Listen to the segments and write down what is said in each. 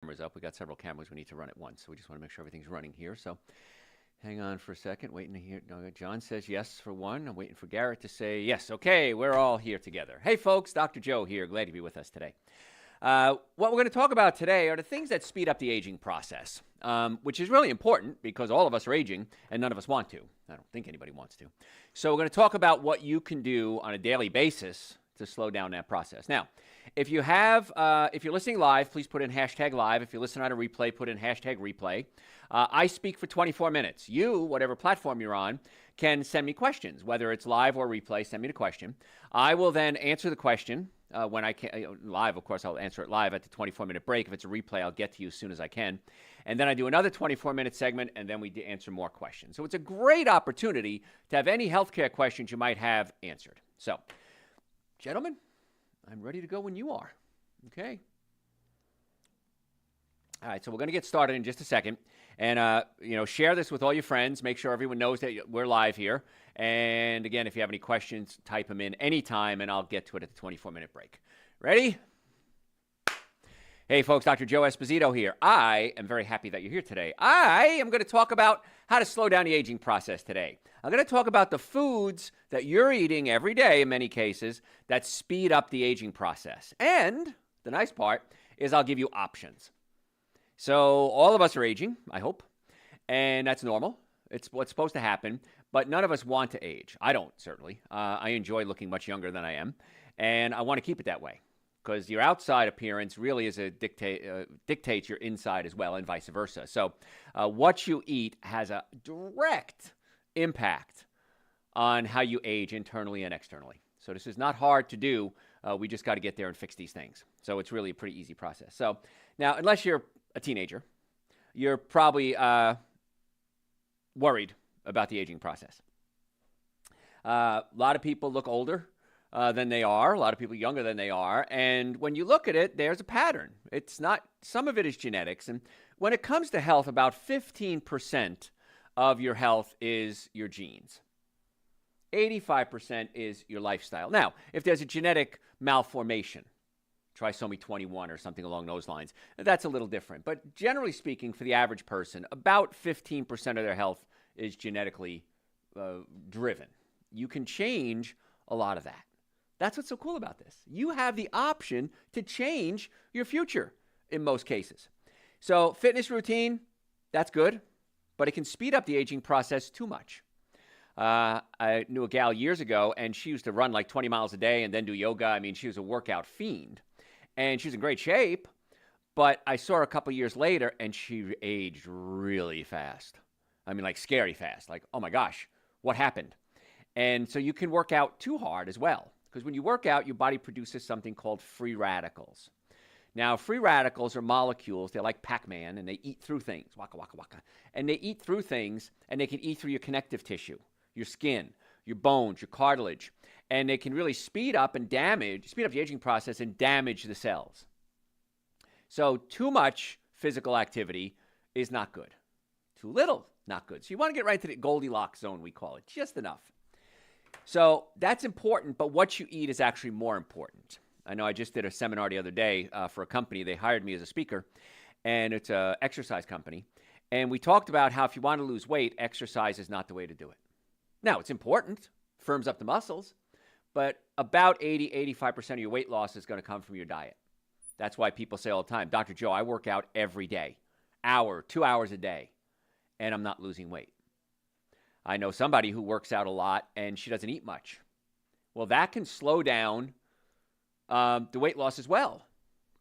cameras up. We got several cameras we need to run at once, so we just want to make sure everything's running here. So hang on for a second, waiting to hear. No, John says yes for one. I'm waiting for Garrett to say yes. Okay, we're all here together. Hey, folks, Dr. Joe here. Glad to be with us today. What we're going to talk about today are the things that speed up the aging process, which is really important because all of us are aging and none of us want to. I don't think anybody wants to. So we're going to talk about what you can do on a daily basis to slow down that process. Now, if you're listening live, please put in hashtag live. If you're listening on a replay, put in hashtag replay. I speak for 24 minutes. You, whatever platform you're on, can send me questions, whether it's live or replay. Send me the question. I will then answer the question when I can. Live, of course, I'll answer it live at the 24-minute break. If it's a replay, I'll get to you as soon as I can. And then I do another 24-minute segment, and then we answer more questions. So it's a great opportunity to have any healthcare questions you might have answered. So, gentlemen, I'm ready to go when you are. Okay. All right, so we're going to get started in just a second. And, share this with all your friends. Make sure everyone knows that we're live here. And, again, if you have any questions, type them in anytime, and I'll get to it at the 24-minute break. Ready? Hey, folks, Dr. Joe Esposito here. I am very happy that you're here today. I am going to talk about how to slow down the aging process today. I'm going to talk about the foods that you're eating every day, in many cases, that speed up the aging process. And the nice part is I'll give you options. So all of us are aging, I hope, and that's normal. It's what's supposed to happen, but none of us want to age. I don't, certainly. I enjoy looking much younger than I am, and I want to keep it that way because your outside appearance really is dictates your inside as well, and vice versa. So what you eat has a direct impact on how you age internally and externally. So this is not hard to do. We just got to get there and fix these things. So it's really a pretty easy process. So now, unless you're a teenager, you're probably worried about the aging process. A lot of people look older than they are. A lot of people younger than they are. And when you look at it, there's a pattern. It's not, some of it is genetics. And when it comes to health, about 15% of your health is your genes. 85% is your lifestyle. Now, if there's a genetic malformation, trisomy 21 or something along those lines, that's a little different. But generally speaking, for the average person, about 15% of their health is genetically driven. You can change a lot of that. That's what's so cool about this. You have the option to change your future in most cases. So fitness routine, that's good, but it can speed up the aging process too much. I knew a gal years ago, and she used to run like 20 miles a day and then do yoga. I mean, she was a workout fiend. And she was in great shape, but I saw her a couple years later, and she aged really fast. I mean, like scary fast. Like, oh my gosh, what happened? And so you can work out too hard as well, because when you work out, your body produces something called free radicals. Now, free radicals are molecules. They're like Pac-Man, and they eat through things. Waka, waka, waka. And they eat through things, and they can eat through your connective tissue, your skin, your bones, your cartilage. And they can really speed up the aging process and damage the cells. So too much physical activity is not good. Too little, not good. So you want to get right to the Goldilocks zone, we call it, just enough. So that's important, but what you eat is actually more important. I know I just did a seminar the other day for a company. They hired me as a speaker, and it's an exercise company. And we talked about how if you want to lose weight, exercise is not the way to do it. Now, it's important, firms up the muscles, but about 85% of your weight loss is going to come from your diet. That's why people say all the time, Dr. Joe, I work out every day, 2 hours a day, and I'm not losing weight. I know somebody who works out a lot, and she doesn't eat much. Well, that can slow down the weight loss as well,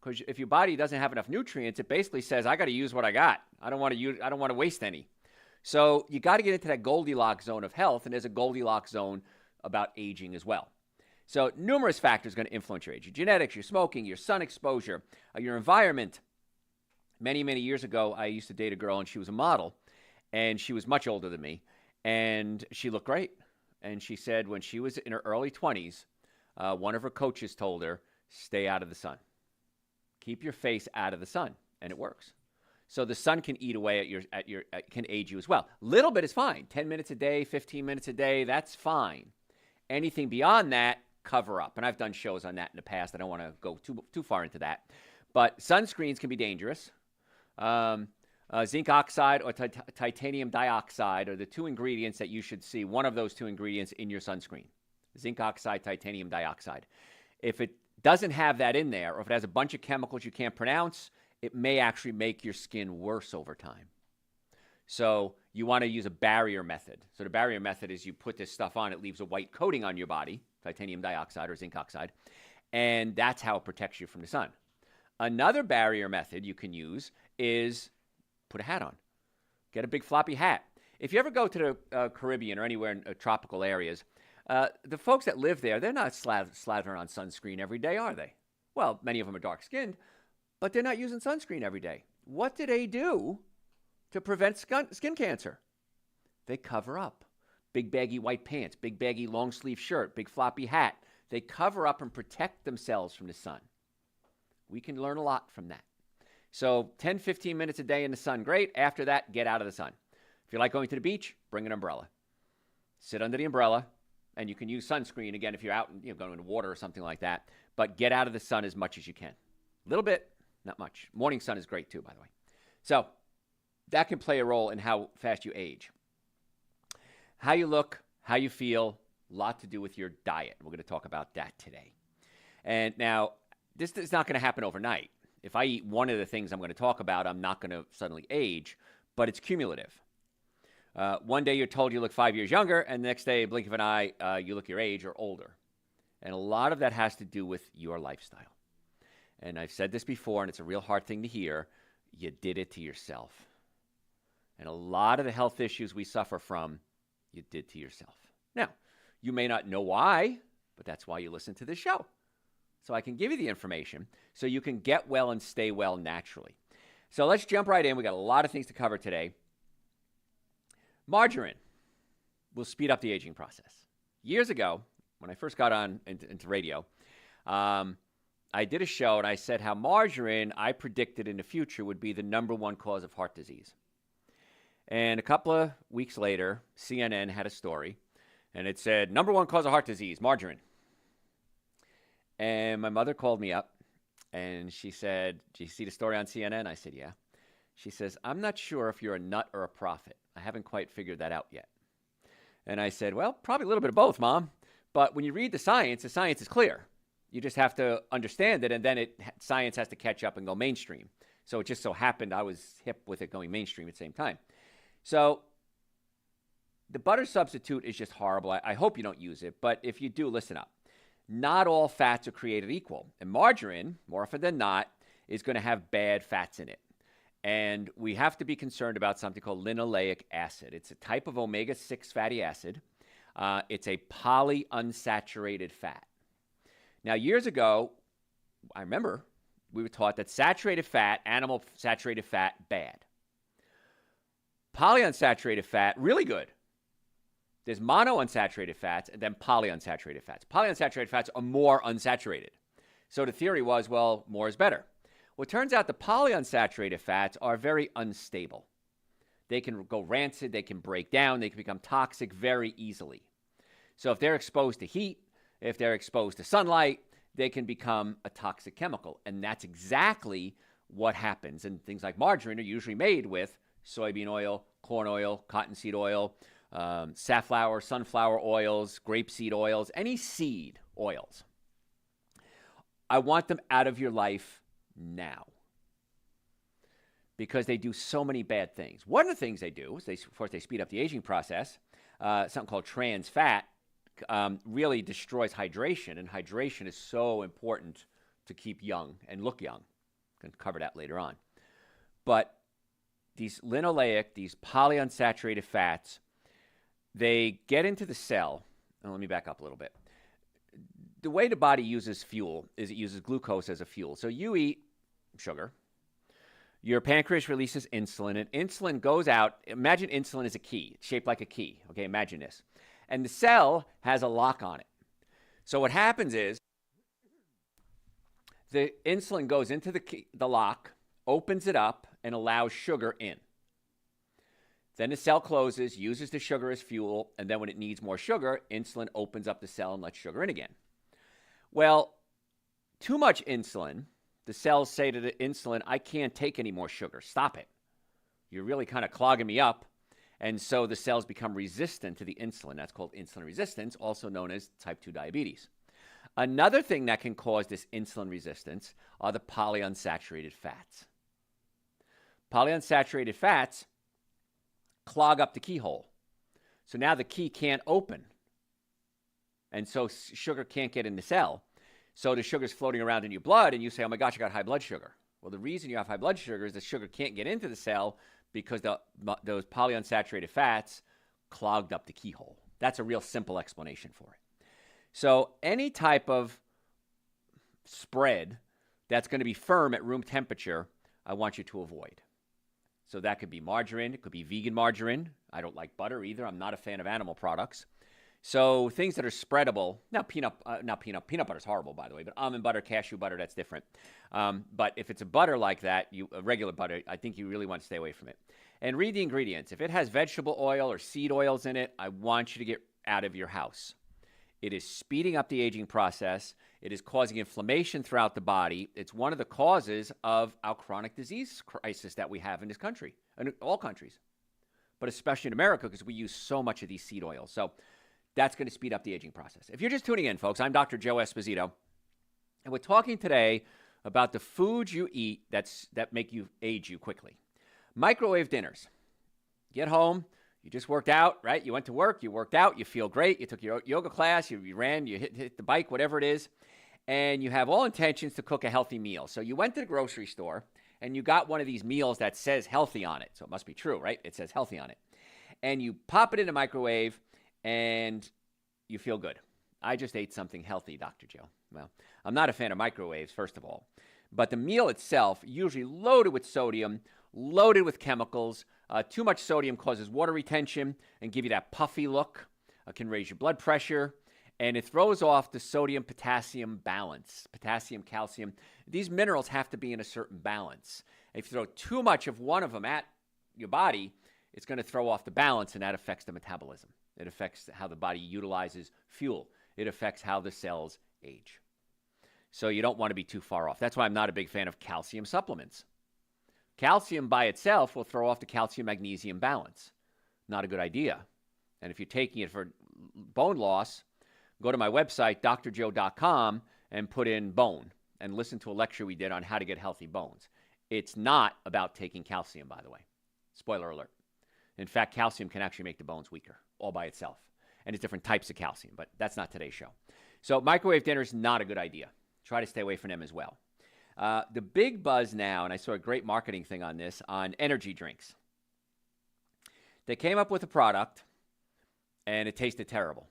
because if your body doesn't have enough nutrients, it basically says, I got to use what I got. I don't want to waste any. So you got to get into that Goldilocks zone of health, and there's a Goldilocks zone about aging as well. So numerous factors are going to influence your age. Your genetics, your smoking, your sun exposure, your environment. Many, many years ago, I used to date a girl, and she was a model, and she was much older than me, and she looked great. And she said when she was in her early 20s, one of her coaches told her, stay out of the sun. Keep your face out of the sun, and it works. So the sun can eat away can age you as well. Little bit is fine. 10 minutes a day, 15 minutes a day, that's fine. Anything beyond that, cover up. And I've done shows on that in the past. I don't want to go too far into that. But sunscreens can be dangerous. Zinc oxide or titanium dioxide are the two ingredients that you should see, one of those two ingredients in your sunscreen. Zinc oxide, titanium dioxide. If it doesn't have that in there, or if it has a bunch of chemicals you can't pronounce, it may actually make your skin worse over time. So you want to use a barrier method. So the barrier method is you put this stuff on, it leaves a white coating on your body, titanium dioxide or zinc oxide, and that's how it protects you from the sun. Another barrier method you can use is put a hat on. Get a big floppy hat. If you ever go to the Caribbean or anywhere in tropical areas, the folks that live there, they're not slathering on sunscreen every day, are they? Well, many of them are dark-skinned, but they're not using sunscreen every day. What do they do to prevent skin cancer? They cover up. Big baggy white pants, big baggy long sleeve shirt, big floppy hat. They cover up and protect themselves from the sun. We can learn a lot from that. So 10, 15 minutes a day in the sun, great. After that, get out of the sun. If you like going to the beach, bring an umbrella. Sit under the umbrella, and you can use sunscreen, again, if you're out and going into water or something like that. But get out of the sun as much as you can. A little bit, not much. Morning sun is great too, by the way. So that can play a role in how fast you age. How you look, how you feel, a lot to do with your diet. We're going to talk about that today. And now, this is not going to happen overnight. If I eat one of the things I'm going to talk about, I'm not going to suddenly age, but it's cumulative. One day you're told you look 5 years younger, and the next day, blink of an eye, you look your age or older. And a lot of that has to do with your lifestyle. And I've said this before, and it's a real hard thing to hear. You did it to yourself. And a lot of the health issues we suffer from, you did to yourself. Now, you may not know why, but that's why you listen to this show. So I can give you the information so you can get well and stay well naturally. So let's jump right in. We got a lot of things to cover today. Margarine will speed up the aging process. Years ago, when I first got on into radio, I did a show and I said how margarine, I predicted in the future, would be the #1 cause of heart disease. And a couple of weeks later, CNN had a story, and it said, #1 cause of heart disease, margarine. And my mother called me up, and she said, "Did you see the story on CNN?" I said, "Yeah." She says, "I'm not sure if you're a nut or a prophet. I haven't quite figured that out yet." And I said, "Well, probably a little bit of both, Mom. But when you read the science is clear. You just have to understand it, and then science has to catch up and go mainstream. So it just so happened I was hip with it going mainstream at the same time. So the butter substitute is just horrible. I hope you don't use it, but if you do, listen up. Not all fats are created equal. And margarine, more often than not, is going to have bad fats in it. And we have to be concerned about something called linoleic acid. It's a type of omega-6 fatty acid. It's a polyunsaturated fat. Now, years ago, I remember we were taught that saturated fat, animal saturated fat, bad. Polyunsaturated fat, really good. There's monounsaturated fats and then polyunsaturated fats. Polyunsaturated fats are more unsaturated. So the theory was, well, more is better. Well, it turns out the polyunsaturated fats are very unstable. They can go rancid, they can break down, they can become toxic very easily. So if they're exposed to heat, if they're exposed to sunlight, they can become a toxic chemical. And that's exactly what happens. And things like margarine are usually made with soybean oil, corn oil, cottonseed oil, safflower, sunflower oils, grapeseed oils, any seed oils. I want them out of your life now because they do so many bad things. One of the things they do is, of course, they speed up the aging process. Something called trans fat really destroys hydration, and hydration is so important to keep young and look young. I'm going to cover that later on. But these linoleic, these polyunsaturated fats, they get into the cell. Now, let me back up a little bit. The way the body uses fuel is it uses glucose as a fuel. So you eat sugar. Your pancreas releases insulin, and insulin goes out. Imagine insulin is a key. It's shaped like a key. Okay, imagine this. And the cell has a lock on it. So what happens is the insulin goes into the lock, opens it up, and allows sugar in. Then the cell closes, uses the sugar as fuel, and then when it needs more sugar, insulin opens up the cell and lets sugar in again. Well, too much insulin the cells say to the insulin, I can't take any more sugar. Stop it. You're really kind of clogging me up. And so the cells become resistant to the insulin. That's called insulin resistance, also known as type 2 diabetes. Another thing that can cause this insulin resistance are the polyunsaturated fats. Polyunsaturated fats clog up the keyhole. So now the key can't open. And so sugar can't get in the cell. So the sugar's floating around in your blood, and you say, oh my gosh, I got high blood sugar. Well, the reason you have high blood sugar is the sugar can't get into the cell because those polyunsaturated fats clogged up the keyhole. That's a real simple explanation for it. So any type of spread that's going to be firm at room temperature, I want you to avoid. So that could be margarine. It could be vegan margarine. I don't like butter either. I'm not a fan of animal products. So things that are spreadable. Now, peanut butter is horrible, by the way, but almond butter, cashew butter, that's different. But if it's a butter like that, a regular butter, I think you really want to stay away from it. And read the ingredients. If it has vegetable oil or seed oils in it, I want you to get out of your house. It is speeding up the aging process. It is causing inflammation throughout the body. It's one of the causes of our chronic disease crisis that we have in this country, and in all countries, but especially in America because we use so much of these seed oils. So that's going to speed up the aging process. If you're just tuning in, folks, I'm Dr. Joe Esposito, and we're talking today about the foods you eat that make you age you quickly. Microwave dinners. Get home, you just worked out, right? You went to work, you worked out, you feel great, you took your yoga class, you ran, you hit the bike, whatever it is, and you have all intentions to cook a healthy meal. So you went to the grocery store, and you got one of these meals that says healthy on it. So it must be true, right? It says healthy on it. And you pop it in the microwave, and you feel good. I just ate something healthy, Dr. Joe. Well, I'm not a fan of microwaves, first of all. But the meal itself, usually loaded with sodium, loaded with chemicals. Too much sodium causes water retention and give you that puffy look. Can raise your blood pressure. And it throws off the sodium-potassium balance. Potassium, calcium. These minerals have to be in a certain balance. If you throw too much of one of them at your body, it's going to throw off the balance, and that affects the metabolism. It affects how the body utilizes fuel. It affects how the cells age. So you don't want to be too far off. That's why I'm not a big fan of calcium supplements. Calcium by itself will throw off the calcium-magnesium balance. Not a good idea. And if you're taking it for bone loss, go to my website, drjoe.com, and put in bone and listen to a lecture we did on how to get healthy bones. It's not about taking calcium, by the way. Spoiler alert. In fact, calcium can actually make the bones weaker all by itself. And it's different types of calcium, but that's not today's show. So microwave dinner is not a good idea. Try to stay away from them as well. The big buzz now, and I saw a great marketing thing on this, on energy drinks. They came up with a product, and it tasted terrible.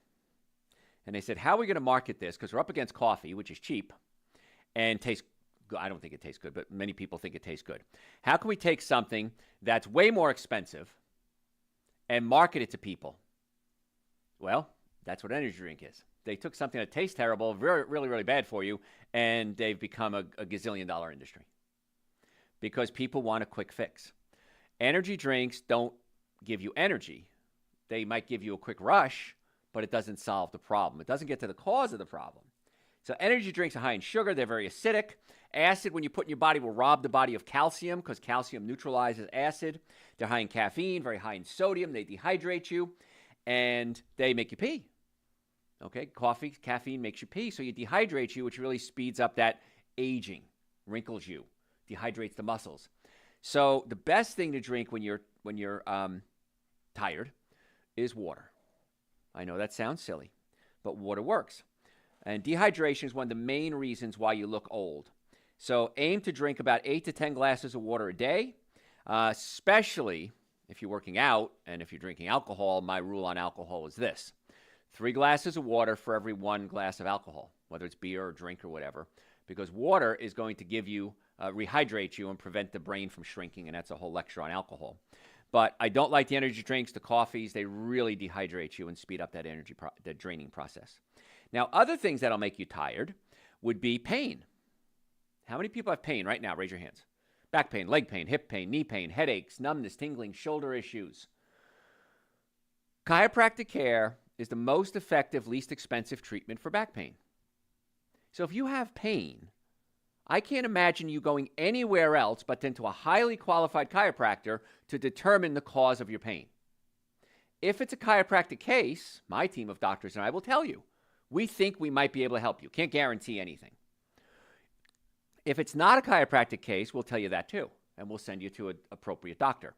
And they said, how are we going to market this? Because we're up against coffee, which is cheap, and tastes good. I don't think it tastes good, but many people think it tastes good. How can we take something that's way more expensive and market it to people? Well, that's what energy drink is. They took something that tastes terrible, really, really bad for you, and they've become a gazillion-dollar industry because people want a quick fix. Energy drinks don't give you energy. They might give you a quick rush, but it doesn't solve the problem. It doesn't get to the cause of the problem. So energy drinks are high in sugar. They're very acidic. Acid, when you put in your body, will rob the body of calcium because calcium neutralizes acid. They're high in caffeine, very high in sodium. They dehydrate you, and they make you pee. Okay, coffee, caffeine makes you pee, so you dehydrate you, which really speeds up that aging, wrinkles you, dehydrates the muscles. So the best thing to drink when you're tired is water. I know that sounds silly, but water works. And dehydration is one of the main reasons why you look old. So aim to drink about 8 to 10 glasses of water a day, especially if you're working out and if you're drinking alcohol. My rule on alcohol is this: 3 glasses of water for every 1 glass of alcohol, whether it's beer or drink or whatever, because water is going to give you, rehydrate you and prevent the brain from shrinking, and that's a whole lecture on alcohol. But I don't like the energy drinks, the coffees. They really dehydrate you and speed up that the draining process. Now, other things that'll make you tired would be pain. How many people have pain right now? Raise your hands. Back pain, leg pain, hip pain, knee pain, headaches, numbness, tingling, shoulder issues. Chiropractic care is the most effective, least expensive treatment for back pain. So if you have pain, I can't imagine you going anywhere else but into a highly qualified chiropractor to determine the cause of your pain. If it's a chiropractic case, my team of doctors and I will tell you, we think we might be able to help you. Can't guarantee anything. If it's not a chiropractic case, we'll tell you that too, and we'll send you to an appropriate doctor.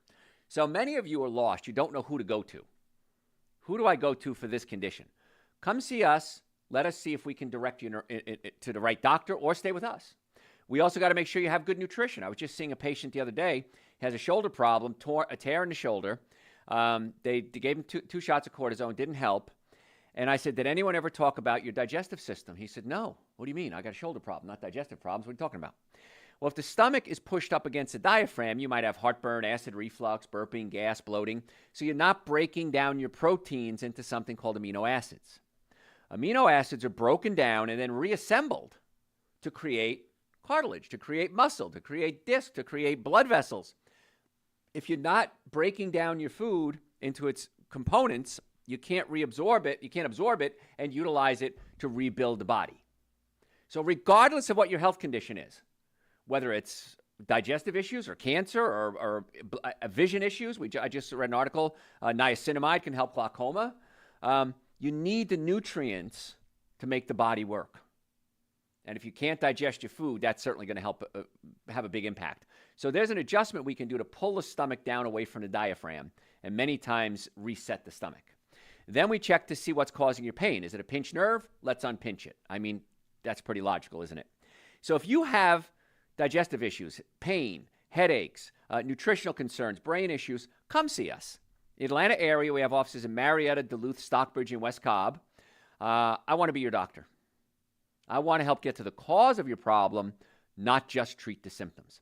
So many of you are lost. You don't know who to go to. Who do I go to for this condition? Come see us. Let us see if we can direct you to the right doctor or stay with us. We also got to make sure you have good nutrition. I was just seeing a patient the other day. He has a shoulder problem, a tear in the shoulder. They gave him two shots of cortisone, didn't help. And I said, did anyone ever talk about your digestive system? He said, no. What do you mean? I got a shoulder problem, not digestive problems. What are you talking about? Well, if the stomach is pushed up against the diaphragm, you might have heartburn, acid reflux, burping, gas, bloating. So you're not breaking down your proteins into something called amino acids. Amino acids are broken down and then reassembled to create cartilage, to create muscle, to create disc, to create blood vessels. If you're not breaking down your food into its components, you can't reabsorb it, you can't absorb it and utilize it to rebuild the body. So regardless of what your health condition is, whether it's digestive issues or cancer or vision issues, I just read an article, niacinamide can help glaucoma. You need the nutrients to make the body work. And if you can't digest your food, that's certainly going to help have a big impact. So there's an adjustment we can do to pull the stomach down away from the diaphragm and many times reset the stomach. Then we check to see what's causing your pain. Is it a pinched nerve? Let's unpinch it. I mean, that's pretty logical, isn't it? So if you have digestive issues, pain, headaches, nutritional concerns, brain issues, come see us. In the Atlanta area, we have offices in Marietta, Duluth, Stockbridge, and West Cobb. I want to be your doctor. I want to help get to the cause of your problem, not just treat the symptoms.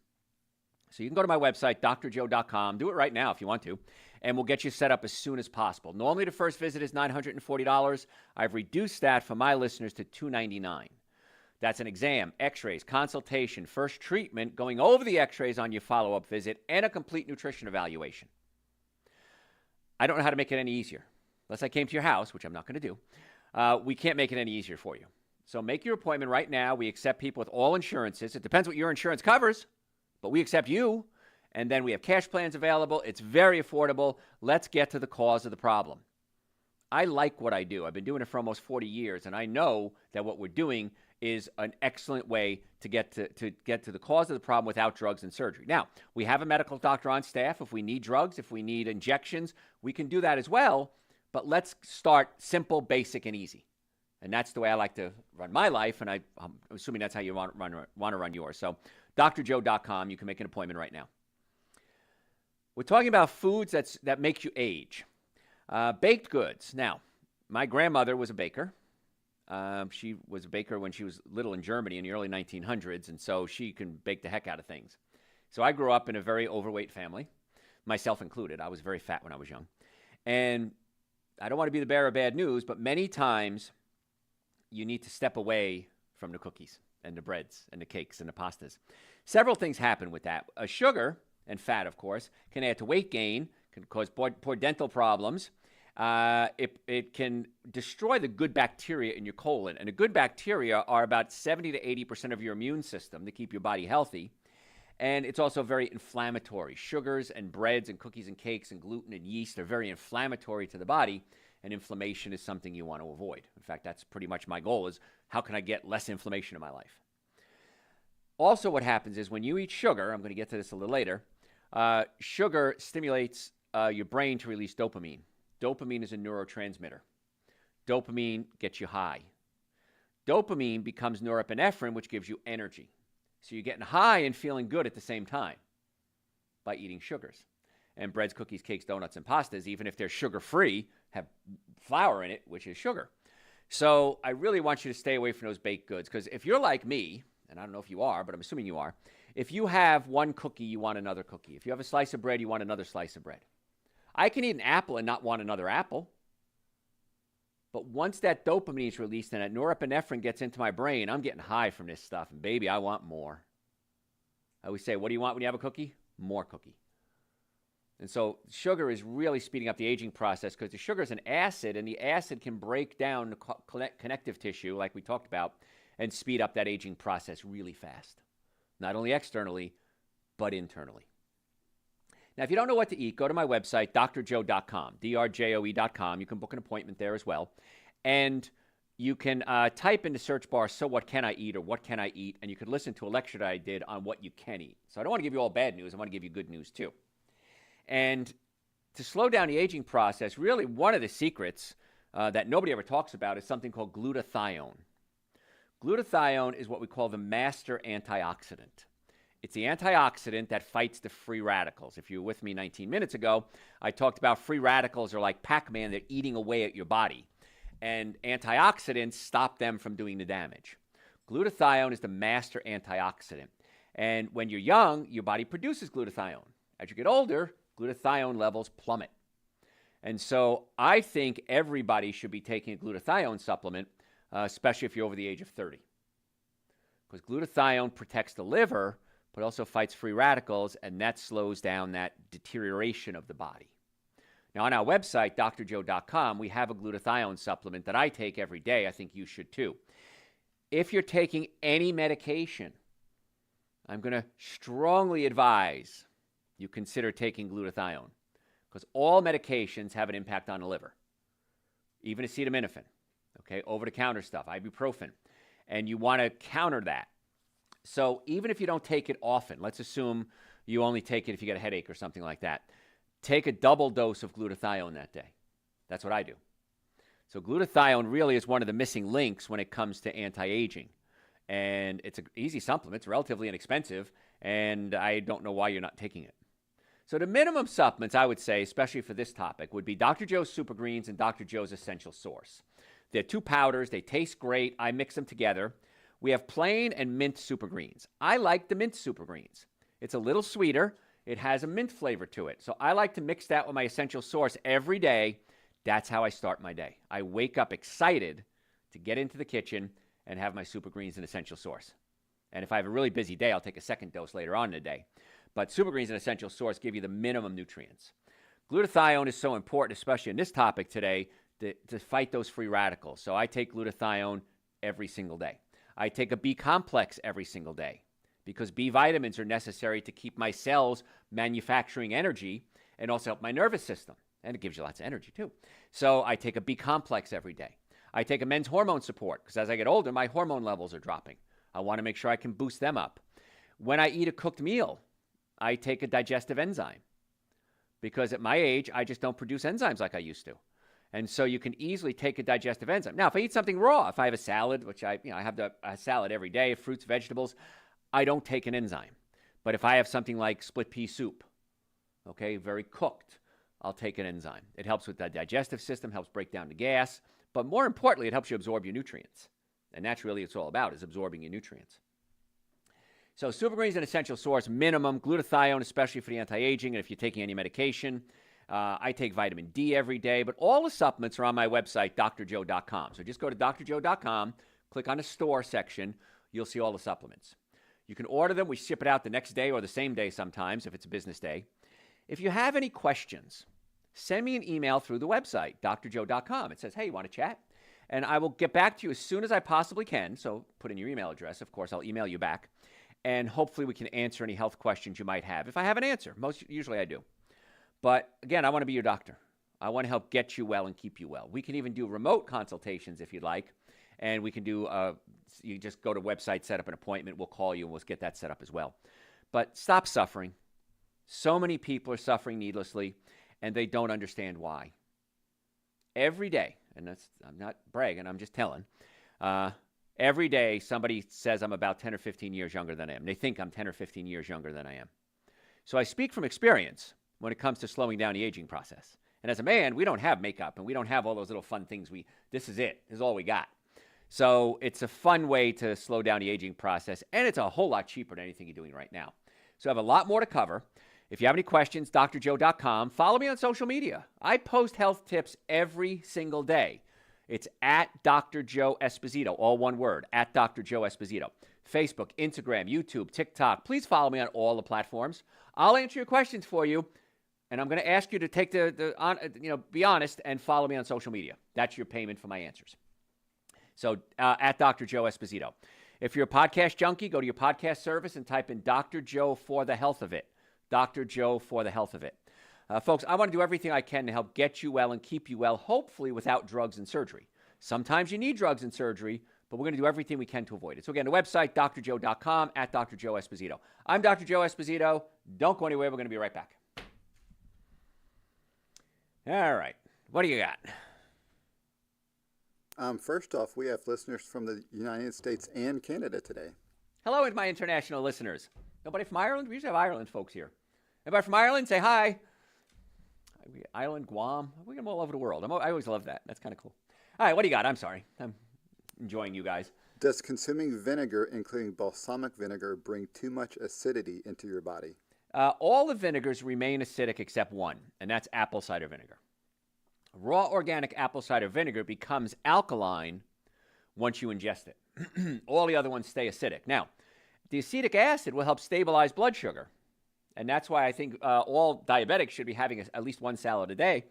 So you can go to my website, drjoe.com. Do it right now if you want to, and we'll get you set up as soon as possible. Normally, the first visit is $940. I've reduced that for my listeners to $299. That's an exam, x-rays, consultation, first treatment, going over the x-rays on your follow-up visit, and a complete nutrition evaluation. I don't know how to make it any easier. Unless I came to your house, which I'm not going to do, we can't make it any easier for you. So make your appointment right now. We accept people with all insurances. It depends what your insurance covers, but we accept you. And then we have cash plans available. It's very affordable. Let's get to the cause of the problem. I like what I do. I've been doing it for almost 40 years, and I know that what we're doing is an excellent way to get to the cause of the problem without drugs and surgery. Now, we have a medical doctor on staff. If we need drugs, if we need injections, we can do that as well. But let's start simple, basic, and easy. And that's the way I like to run my life, and I'm assuming that's how you want to run yours. So drjoe.com, you can make an appointment right now. We're talking about foods that make you age. Baked goods. Now, my grandmother was a baker. She was a baker when she was little in Germany in the early 1900s, and so she can bake the heck out of things. So I grew up in a very overweight family, myself included. I was very fat when I was young. And I don't want to be the bearer of bad news, but many times you need to step away from the cookies and the breads and the cakes and the pastas. Several things happen with that. Sugar and fat, of course, can add to weight gain, can cause poor dental problems. It can destroy the good bacteria in your colon. And the good bacteria are about 70 to 80% of your immune system to keep your body healthy. And it's also very inflammatory. Sugars and breads and cookies and cakes and gluten and yeast are very inflammatory to the body. And inflammation is something you want to avoid. In fact, that's pretty much my goal is how can I get less inflammation in my life? Also, what happens is when you eat sugar, I'm going to get to this a little later, sugar stimulates your brain to release dopamine. Dopamine is a neurotransmitter. Dopamine gets you high. Dopamine becomes norepinephrine, which gives you energy. So you're getting high and feeling good at the same time by eating sugars. And breads, cookies, cakes, donuts, and pastas, even if they're sugar-free, have flour in it, which is sugar. So I really want you to stay away from those baked goods, because if you're like me, and I don't know if you are, but I'm assuming you are, if you have one cookie, you want another cookie. If you have a slice of bread, you want another slice of bread. I can eat an apple and not want another apple. But once that dopamine is released and that norepinephrine gets into my brain, I'm getting high from this stuff. And baby, I want more. I always say, what do you want when you have a cookie? More cookie. And so sugar is really speeding up the aging process because the sugar is an acid, and the acid can break down the connective tissue, like we talked about, and speed up that aging process really fast. not only externally, but internally. Now, if you don't know what to eat, go to my website, drjoe.com, drjoe.com. You can book an appointment there as well. And you can type in the search bar, so what can I eat, or what can I eat? And you can listen to a lecture that I did on what you can eat. So I don't want to give you all bad news. I want to give you good news too. And to slow down the aging process, really one of the secrets that nobody ever talks about is something called glutathione. Glutathione is what we call the master antioxidant. It's the antioxidant that fights the free radicals. If you were with me 19 minutes ago, I talked about free radicals are like Pac-Man. They're eating away at your body. And antioxidants stop them from doing the damage. Glutathione is the master antioxidant. And when you're young, your body produces glutathione. As you get older, glutathione levels plummet. And so I think everybody should be taking a glutathione supplement, especially if you're over the age of 30. Because glutathione protects the liver, but also fights free radicals, and that slows down that deterioration of the body. Now, on our website, drjoe.com, we have a glutathione supplement that I take every day. I think you should too. If you're taking any medication, I'm going to strongly advise you consider taking glutathione, because all medications have an impact on the liver, even acetaminophen, okay, over-the-counter stuff, ibuprofen, and you want to counter that. So even if you don't take it often, let's assume you only take it if you get a headache or something like that, take a double dose of glutathione that day. That's what I do. So glutathione really is one of the missing links when it comes to anti-aging. And it's an easy supplement. It's relatively inexpensive, and I don't know why you're not taking it. So the minimum supplements, I would say, especially for this topic, would be Dr. Joe's Super Greens and Dr. Joe's Essential Source. They're two powders. They taste great. I mix them together. We have plain and mint Super Greens. I like the mint Super Greens. It's a little sweeter. It has a mint flavor to it. So I like to mix that with my Essential Source every day. That's how I start my day. I wake up excited to get into the kitchen and have my Super Greens and Essential Source. And if I have a really busy day, I'll take a second dose later on in the day. But Super Greens and Essential Source give you the minimum nutrients. Glutathione is so important, especially in this topic today, to fight those free radicals. So I take glutathione every single day. I take a B complex every single day, because B vitamins are necessary to keep my cells manufacturing energy and also help my nervous system. And it gives you lots of energy too. So I take a B complex every day. I take a men's hormone support, because as I get older, my hormone levels are dropping. I want to make sure I can boost them up. When I eat a cooked meal, I take a digestive enzyme, because at my age, I just don't produce enzymes like I used to. And so you can easily take a digestive enzyme. Now, if I eat something raw, if I have a salad, which I have a salad every day, fruits, vegetables, I don't take an enzyme. But if I have something like split pea soup, okay, very cooked, I'll take an enzyme. It helps with the digestive system, helps break down the gas, but more importantly, it helps you absorb your nutrients. And that's really what it's all about, is absorbing your nutrients. So Super Greens and Essential Source, minimum. Glutathione, especially for the anti-aging, and if you're taking any medication. I take vitamin D every day, but all the supplements are on my website, drjoe.com. So just go to drjoe.com, click on the store section. You'll see all the supplements. You can order them. We ship it out the next day or the same day sometimes if it's a business day. If you have any questions, send me an email through the website, drjoe.com. It says, hey, you want to chat? And I will get back to you as soon as I possibly can. So put in your email address. Of course, I'll email you back. And hopefully we can answer any health questions you might have. If I have an answer, usually I do. But again, I want to be your doctor. I want to help get you well and keep you well. We can even do remote consultations if you'd like. And we can do, you just go to website, set up an appointment. We'll call you and we'll get that set up as well. But stop suffering. So many people are suffering needlessly, and they don't understand why. Every day, and I'm not bragging, I'm just telling, every day somebody says I'm about 10 or 15 years younger than I am. They think I'm 10 or 15 years younger than I am. So I speak from experience when it comes to slowing down the aging process. And as a man, we don't have makeup and we don't have all those little fun things. This is it. This is all we got. So it's a fun way to slow down the aging process, and it's a whole lot cheaper than anything you're doing right now. So I have a lot more to cover. If you have any questions, drjoe.com. Follow me on social media. I post health tips every single day. It's at Dr. Joe Esposito, all one word, at Dr. Joe Esposito. Facebook, Instagram, YouTube, TikTok. Please follow me on all the platforms. I'll answer your questions for you. And I'm going to ask you to take be honest and follow me on social media. That's your payment for my answers. So at Dr. Joe Esposito. If you're a podcast junkie, go to your podcast service and type in Dr. Joe for the health of it. Dr. Joe for the health of it. Folks, I want to do everything I can to help get you well and keep you well, hopefully without drugs and surgery. Sometimes you need drugs and surgery, but we're going to do everything we can to avoid it. So again, the website, drjoe.com, at Dr. Joe Esposito. I'm Dr. Joe Esposito. Don't go anywhere. We're going to be right back. All right. What do you got? First off, we have listeners from the United States and Canada today. Hello, and my international listeners. Nobody from Ireland? We usually have Ireland folks here. Anybody from Ireland? Say hi. Ireland, Guam. We get them all over the world. I always love that. That's kind of cool. All right, what do you got? I'm sorry. I'm enjoying you guys. Does consuming vinegar, including balsamic vinegar, bring too much acidity into your body? All the vinegars remain acidic except one, and that's apple cider vinegar. Raw organic apple cider vinegar becomes alkaline once you ingest it. All the other ones stay acidic. Now, the acetic acid will help stabilize blood sugar. And that's why I think all diabetics should be having at least one salad a day.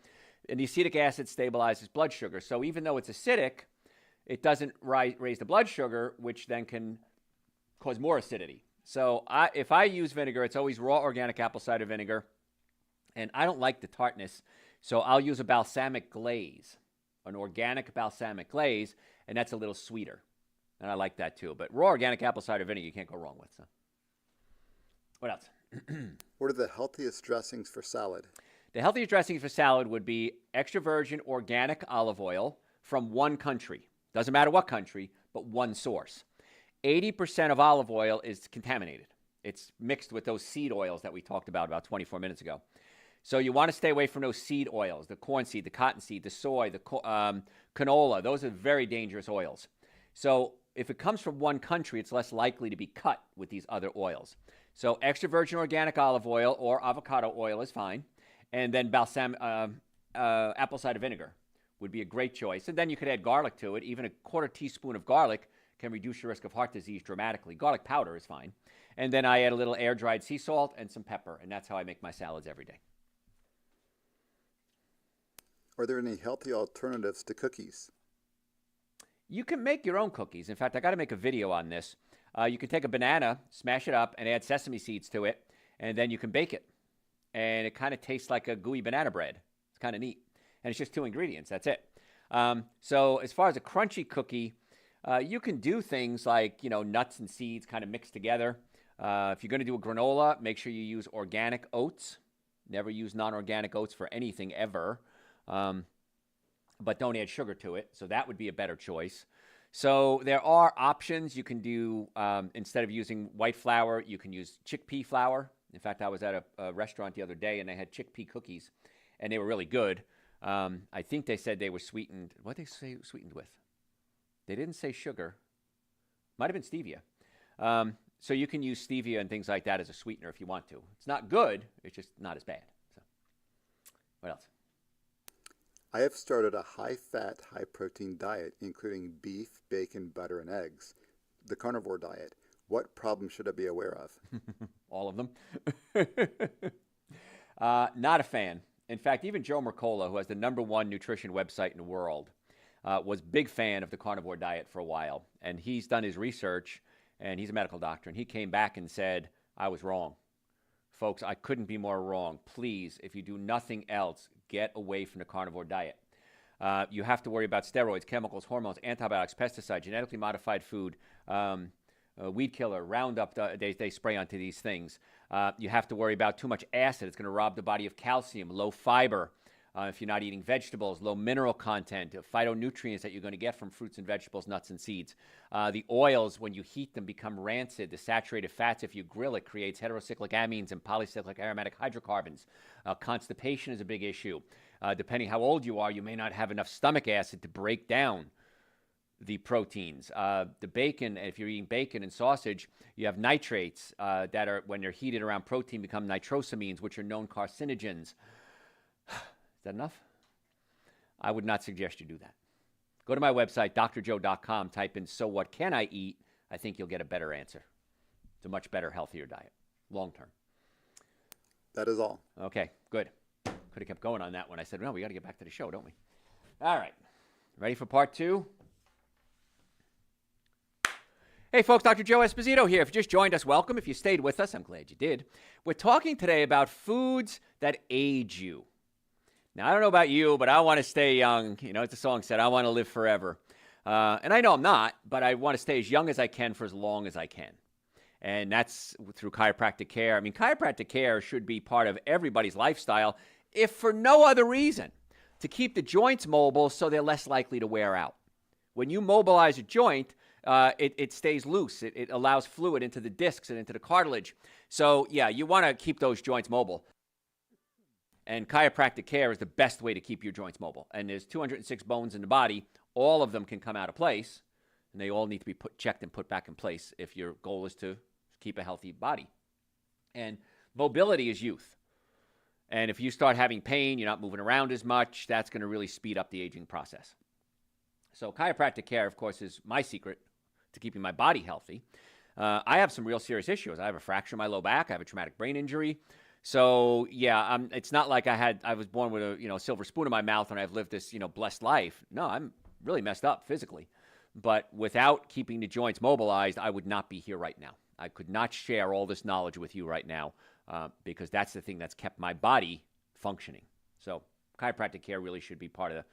And the acetic acid stabilizes blood sugar. So even though it's acidic, it doesn't raise the blood sugar, which then can cause more acidity. So if I use vinegar, it's always raw organic apple cider vinegar. And I don't like the tartness, so I'll use a balsamic glaze, an organic balsamic glaze, and that's a little sweeter. And I like that too. But raw organic apple cider vinegar you can't go wrong with. So. What else? What are the healthiest dressings for salad? The healthiest dressings for salad would be extra virgin organic olive oil from one country. Doesn't matter what country, but one source. 80% of olive oil is contaminated. It's mixed with those seed oils that we talked about 24 minutes ago. So you want to stay away from those seed oils, the corn seed, the cotton seed, the soy, the canola. Those are very dangerous oils. So if it comes from one country, it's less likely to be cut with these other oils. So extra virgin organic olive oil or avocado oil is fine. And then apple cider vinegar would be a great choice. And then you could add garlic to it. Even a quarter teaspoon of garlic can reduce your risk of heart disease dramatically. Garlic powder is fine. And then I add a little air-dried sea salt and some pepper. And that's how I make my salads every day. Are there any healthy alternatives to cookies? You can make your own cookies. In fact, I got to make a video on this. You can take a banana, smash it up, and add sesame seeds to it, and then you can bake it. And it kind of tastes like a gooey banana bread. It's kind of neat. And it's just 2 ingredients. That's it. So as far as a crunchy cookie, you can do things like, nuts and seeds kind of mixed together. If you're going to do a granola, make sure you use organic oats. Never use non-organic oats for anything ever. But don't add sugar to it. So that would be a better choice. So there are options. You can do, instead of using white flour, you can use chickpea flour. In fact, I was at a restaurant the other day, and they had chickpea cookies, and they were really good. I think they said they were sweetened. What did they say sweetened with? They didn't say sugar. Might have been stevia. So you can use stevia and things like that as a sweetener if you want to. It's not good. It's just not as bad. So, what else? I have started a high-fat, high-protein diet, including beef, bacon, butter, and eggs. The carnivore diet. What problems should I be aware of? All of them. Not a fan. In fact, even Joe Mercola, who has the #1 nutrition website in the world, was a big fan of the carnivore diet for a while. And he's done his research, and he's a medical doctor, and he came back and said, I was wrong. Folks, I couldn't be more wrong. Please, if you do nothing else, get away from the carnivore diet. You have to worry about steroids, chemicals, hormones, antibiotics, pesticides, genetically modified food, weed killer, Roundup, they spray onto these things. You have to worry about too much acid. It's going to rob the body of calcium, low fiber. If you're not eating vegetables, low mineral content, phytonutrients that you're going to get from fruits and vegetables, nuts and seeds. The oils, when you heat them, become rancid. The saturated fats, if you grill it, creates heterocyclic amines and polycyclic aromatic hydrocarbons. Constipation is a big issue. Depending how old you are, you may not have enough stomach acid to break down the proteins. The bacon, if you're eating bacon and sausage, you have nitrates that are, when they're heated around protein, become nitrosamines, which are known carcinogens. Is that enough? I would not suggest you do that. Go to my website, drjoe.com, type in, so what can I eat? I think you'll get a better answer. It's a much better, healthier diet, long term. That is all. Okay, good. Could have kept going on that one. I said, no, we got to get back to the show, don't we? All right. Ready for part 2? Hey folks, Dr. Joe Esposito here. If you just joined us, welcome. If you stayed with us, I'm glad you did. We're talking today about foods that age you. Now, I don't know about you, but I want to stay young. You know, as the song said, I want to live forever. And I know I'm not, but I want to stay as young as I can for as long as I can. And that's through chiropractic care. I mean, chiropractic care should be part of everybody's lifestyle, if for no other reason, to keep the joints mobile so they're less likely to wear out. When you mobilize a joint, it stays loose. It allows fluid into the discs and into the cartilage. So, yeah, you want to keep those joints mobile. And chiropractic care is the best way to keep your joints mobile. And there's 206 bones in the body. All of them can come out of place, and they all need to be checked and put back in place if your goal is to keep a healthy body. And mobility is youth. And if you start having pain, you're not moving around as much, that's going to really speed up the aging process. So chiropractic care, of course, is my secret to keeping my body healthy. I have some real serious issues. I have a fracture in my low back. I have a traumatic brain injury. So, yeah, it's not like I was born with a silver spoon in my mouth and I've lived this blessed life. No, I'm really messed up physically. But without keeping the joints mobilized, I would not be here right now. I could not share all this knowledge with you right now because that's the thing that's kept my body functioning. So chiropractic care really should be part of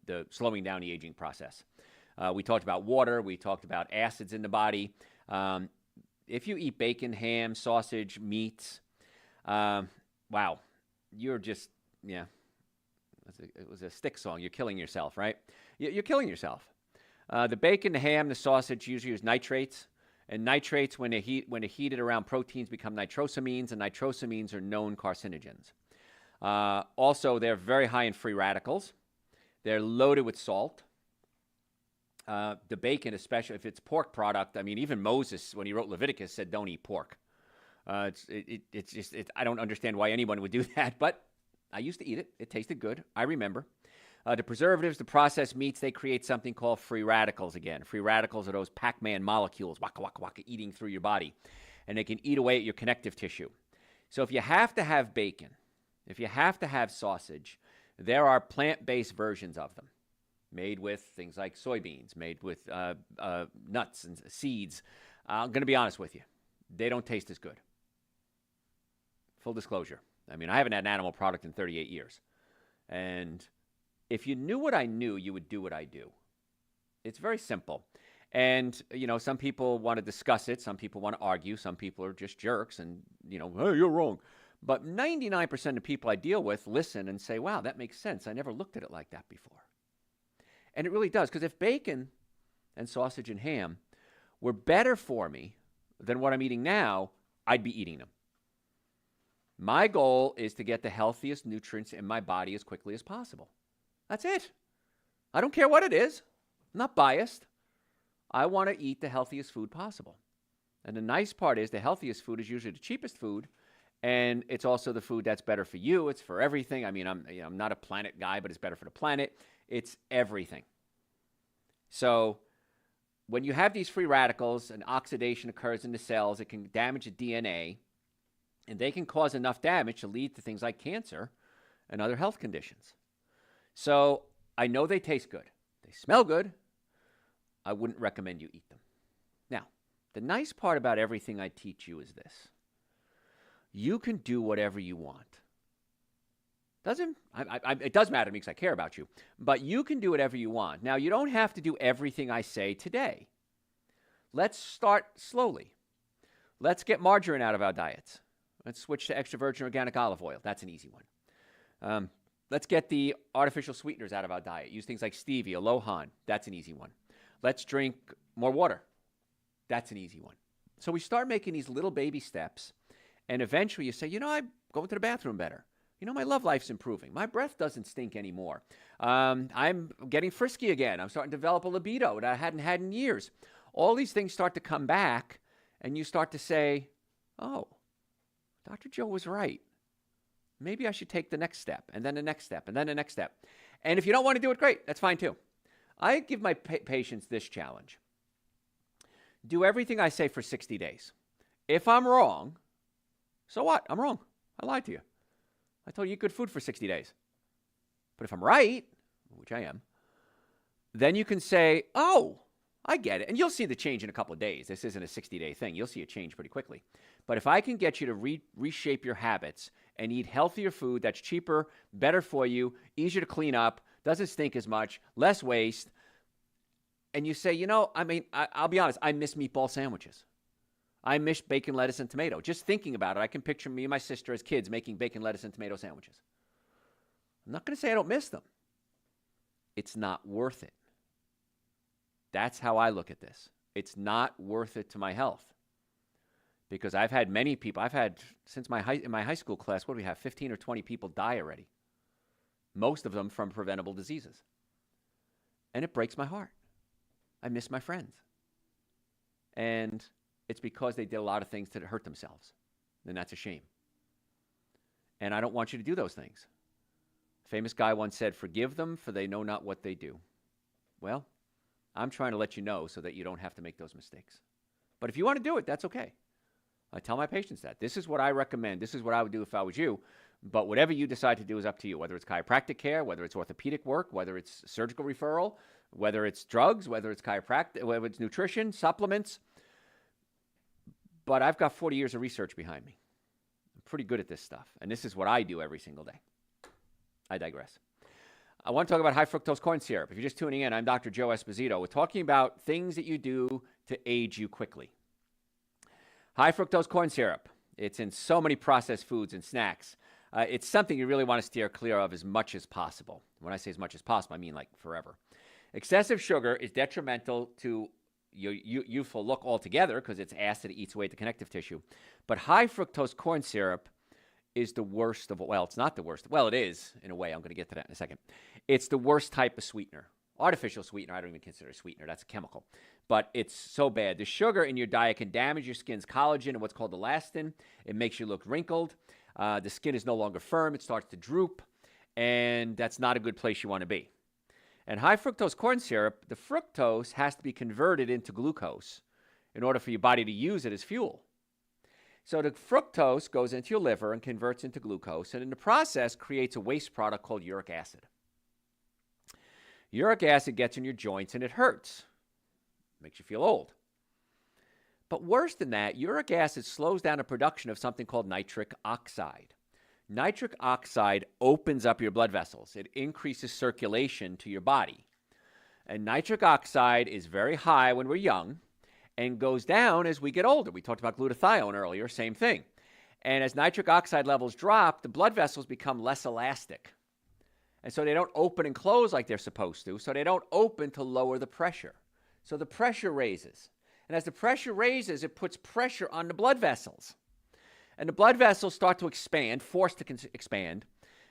the slowing down the aging process. We talked about water. We talked about acids in the body. If you eat bacon, ham, sausage, meats, wow, you're just, yeah, it was a Styx song. You're killing yourself, right? You're killing yourself. The bacon, the ham, the sausage usually use nitrates. And nitrates, when they're heated around proteins, become nitrosamines, and nitrosamines are known carcinogens. Also, they're very high in free radicals. They're loaded with salt. The bacon, especially if it's pork product, I mean, even Moses, when he wrote Leviticus, said don't eat pork. I don't understand why anyone would do that, but I used to eat it. It tasted good. I remember. The preservatives, the processed meats, they create something called free radicals again. Free radicals are those Pac-Man molecules, waka, waka, waka, eating through your body. And they can eat away at your connective tissue. So if you have to have bacon, if you have to have sausage, there are plant-based versions of them, made with things like soybeans, made with nuts and seeds. I'm going to be honest with you. They don't taste as good. Full disclosure. I mean, I haven't had an animal product in 38 years. And if you knew what I knew, you would do what I do. It's very simple. And, some people want to discuss it. Some people want to argue. Some people are just jerks and, hey, you're wrong. But 99% of people I deal with listen and say, wow, that makes sense. I never looked at it like that before. And it really does, because if bacon and sausage and ham were better for me than what I'm eating now, I'd be eating them. My goal is to get the healthiest nutrients in my body as quickly as possible. That's it. I don't care what it is. I'm not biased. I want to eat the healthiest food possible. And the nice part is the healthiest food is usually the cheapest food, and it's also the food that's better for you. It's for everything. I mean, I'm not a planet guy, but it's better for the planet. It's everything. So when you have these free radicals and oxidation occurs in the cells, it can damage the DNA, and they can cause enough damage to lead to things like cancer and other health conditions. So I know they taste good. They smell good. I wouldn't recommend you eat them. Now, the nice part about everything I teach you is this. You can do whatever you want. It does matter to me because I care about you. But you can do whatever you want. Now, you don't have to do everything I say today. Let's start slowly. Let's get margarine out of our diets. Let's switch to extra virgin organic olive oil. That's an easy one. Let's get the artificial sweeteners out of our diet. Use things like stevia, Lohan. That's an easy one. Let's drink more water. That's an easy one. So we start making these little baby steps, and eventually you say, I'm going to the bathroom better. My love life's improving. My breath doesn't stink anymore. I'm getting frisky again. I'm starting to develop a libido that I hadn't had in years. All these things start to come back, and you start to say, oh, Dr. Joe was right. Maybe I should take the next step, and then the next step, and then the next step. And if you don't want to do it, great. That's fine too. I give my patients this challenge. Do everything I say for 60 days. If I'm wrong, so what? I'm wrong. I lied to you. I told you eat good food for 60 days. But if I'm right, which I am, then you can say, oh, I get it. And you'll see the change in a couple of days. This isn't a 60-day thing. You'll see a change pretty quickly. But if I can get you to reshape your habits and eat healthier food that's cheaper, better for you, easier to clean up, doesn't stink as much, less waste, and you say, I'll be honest, I miss meatball sandwiches. I miss bacon, lettuce, and tomato. Just thinking about it, I can picture me and my sister as kids making bacon, lettuce, and tomato sandwiches. I'm not going to say I don't miss them. It's not worth it. That's how I look at this. It's not worth it to my health. Because I've had many people, since in my high school class, what do we have, 15 or 20 people die already. Most of them from preventable diseases. And it breaks my heart. I miss my friends. And it's because they did a lot of things to hurt themselves. And that's a shame. And I don't want you to do those things. A famous guy once said, "Forgive them, for they know not what they do." Well, I'm trying to let you know so that you don't have to make those mistakes. But if you want to do it, that's okay. I tell my patients that. This is what I recommend. This is what I would do if I was you. But whatever you decide to do is up to you, whether it's chiropractic care, whether it's orthopedic work, whether it's surgical referral, whether it's drugs, whether it's chiropractic, whether it's nutrition, supplements. But I've got 40 years of research behind me. I'm pretty good at this stuff. And this is what I do every single day. I digress. I want to talk about high fructose corn syrup. If you're just tuning in, I'm Dr. Joe Esposito. We're talking about things that you do to age you quickly. High fructose corn syrup. It's in so many processed foods and snacks. It's something you really want to steer clear of as much as possible. When I say as much as possible, I mean like forever. Excessive sugar is detrimental to your youthful look altogether because its acid eats away at the connective tissue. But high fructose corn syrup is the worst of, well, it's not the worst. Well, it is in a way. I'm going to get to that in a second. It's the worst type of sweetener. Artificial sweetener, I don't even consider a sweetener. That's a chemical. But it's so bad. The sugar in your diet can damage your skin's collagen and what's called elastin. It makes you look wrinkled. The skin is no longer firm. It starts to droop. And that's not a good place you want to be. And high fructose corn syrup, the fructose has to be converted into glucose in order for your body to use it as fuel. So the fructose goes into your liver and converts into glucose, and in the process creates a waste product called uric acid. Uric acid gets in your joints and it hurts. Makes you feel old. But worse than that, uric acid slows down the production of something called nitric oxide. Nitric oxide opens up your blood vessels. It increases circulation to your body. And nitric oxide is very high when we're young and goes down as we get older. We talked about glutathione earlier, same thing. And as nitric oxide levels drop, the blood vessels become less elastic. And so they don't open and close like they're supposed to. So they don't open to lower the pressure. So the pressure raises. And as the pressure raises, it puts pressure on the blood vessels. And the blood vessels start to expand, forced to expand.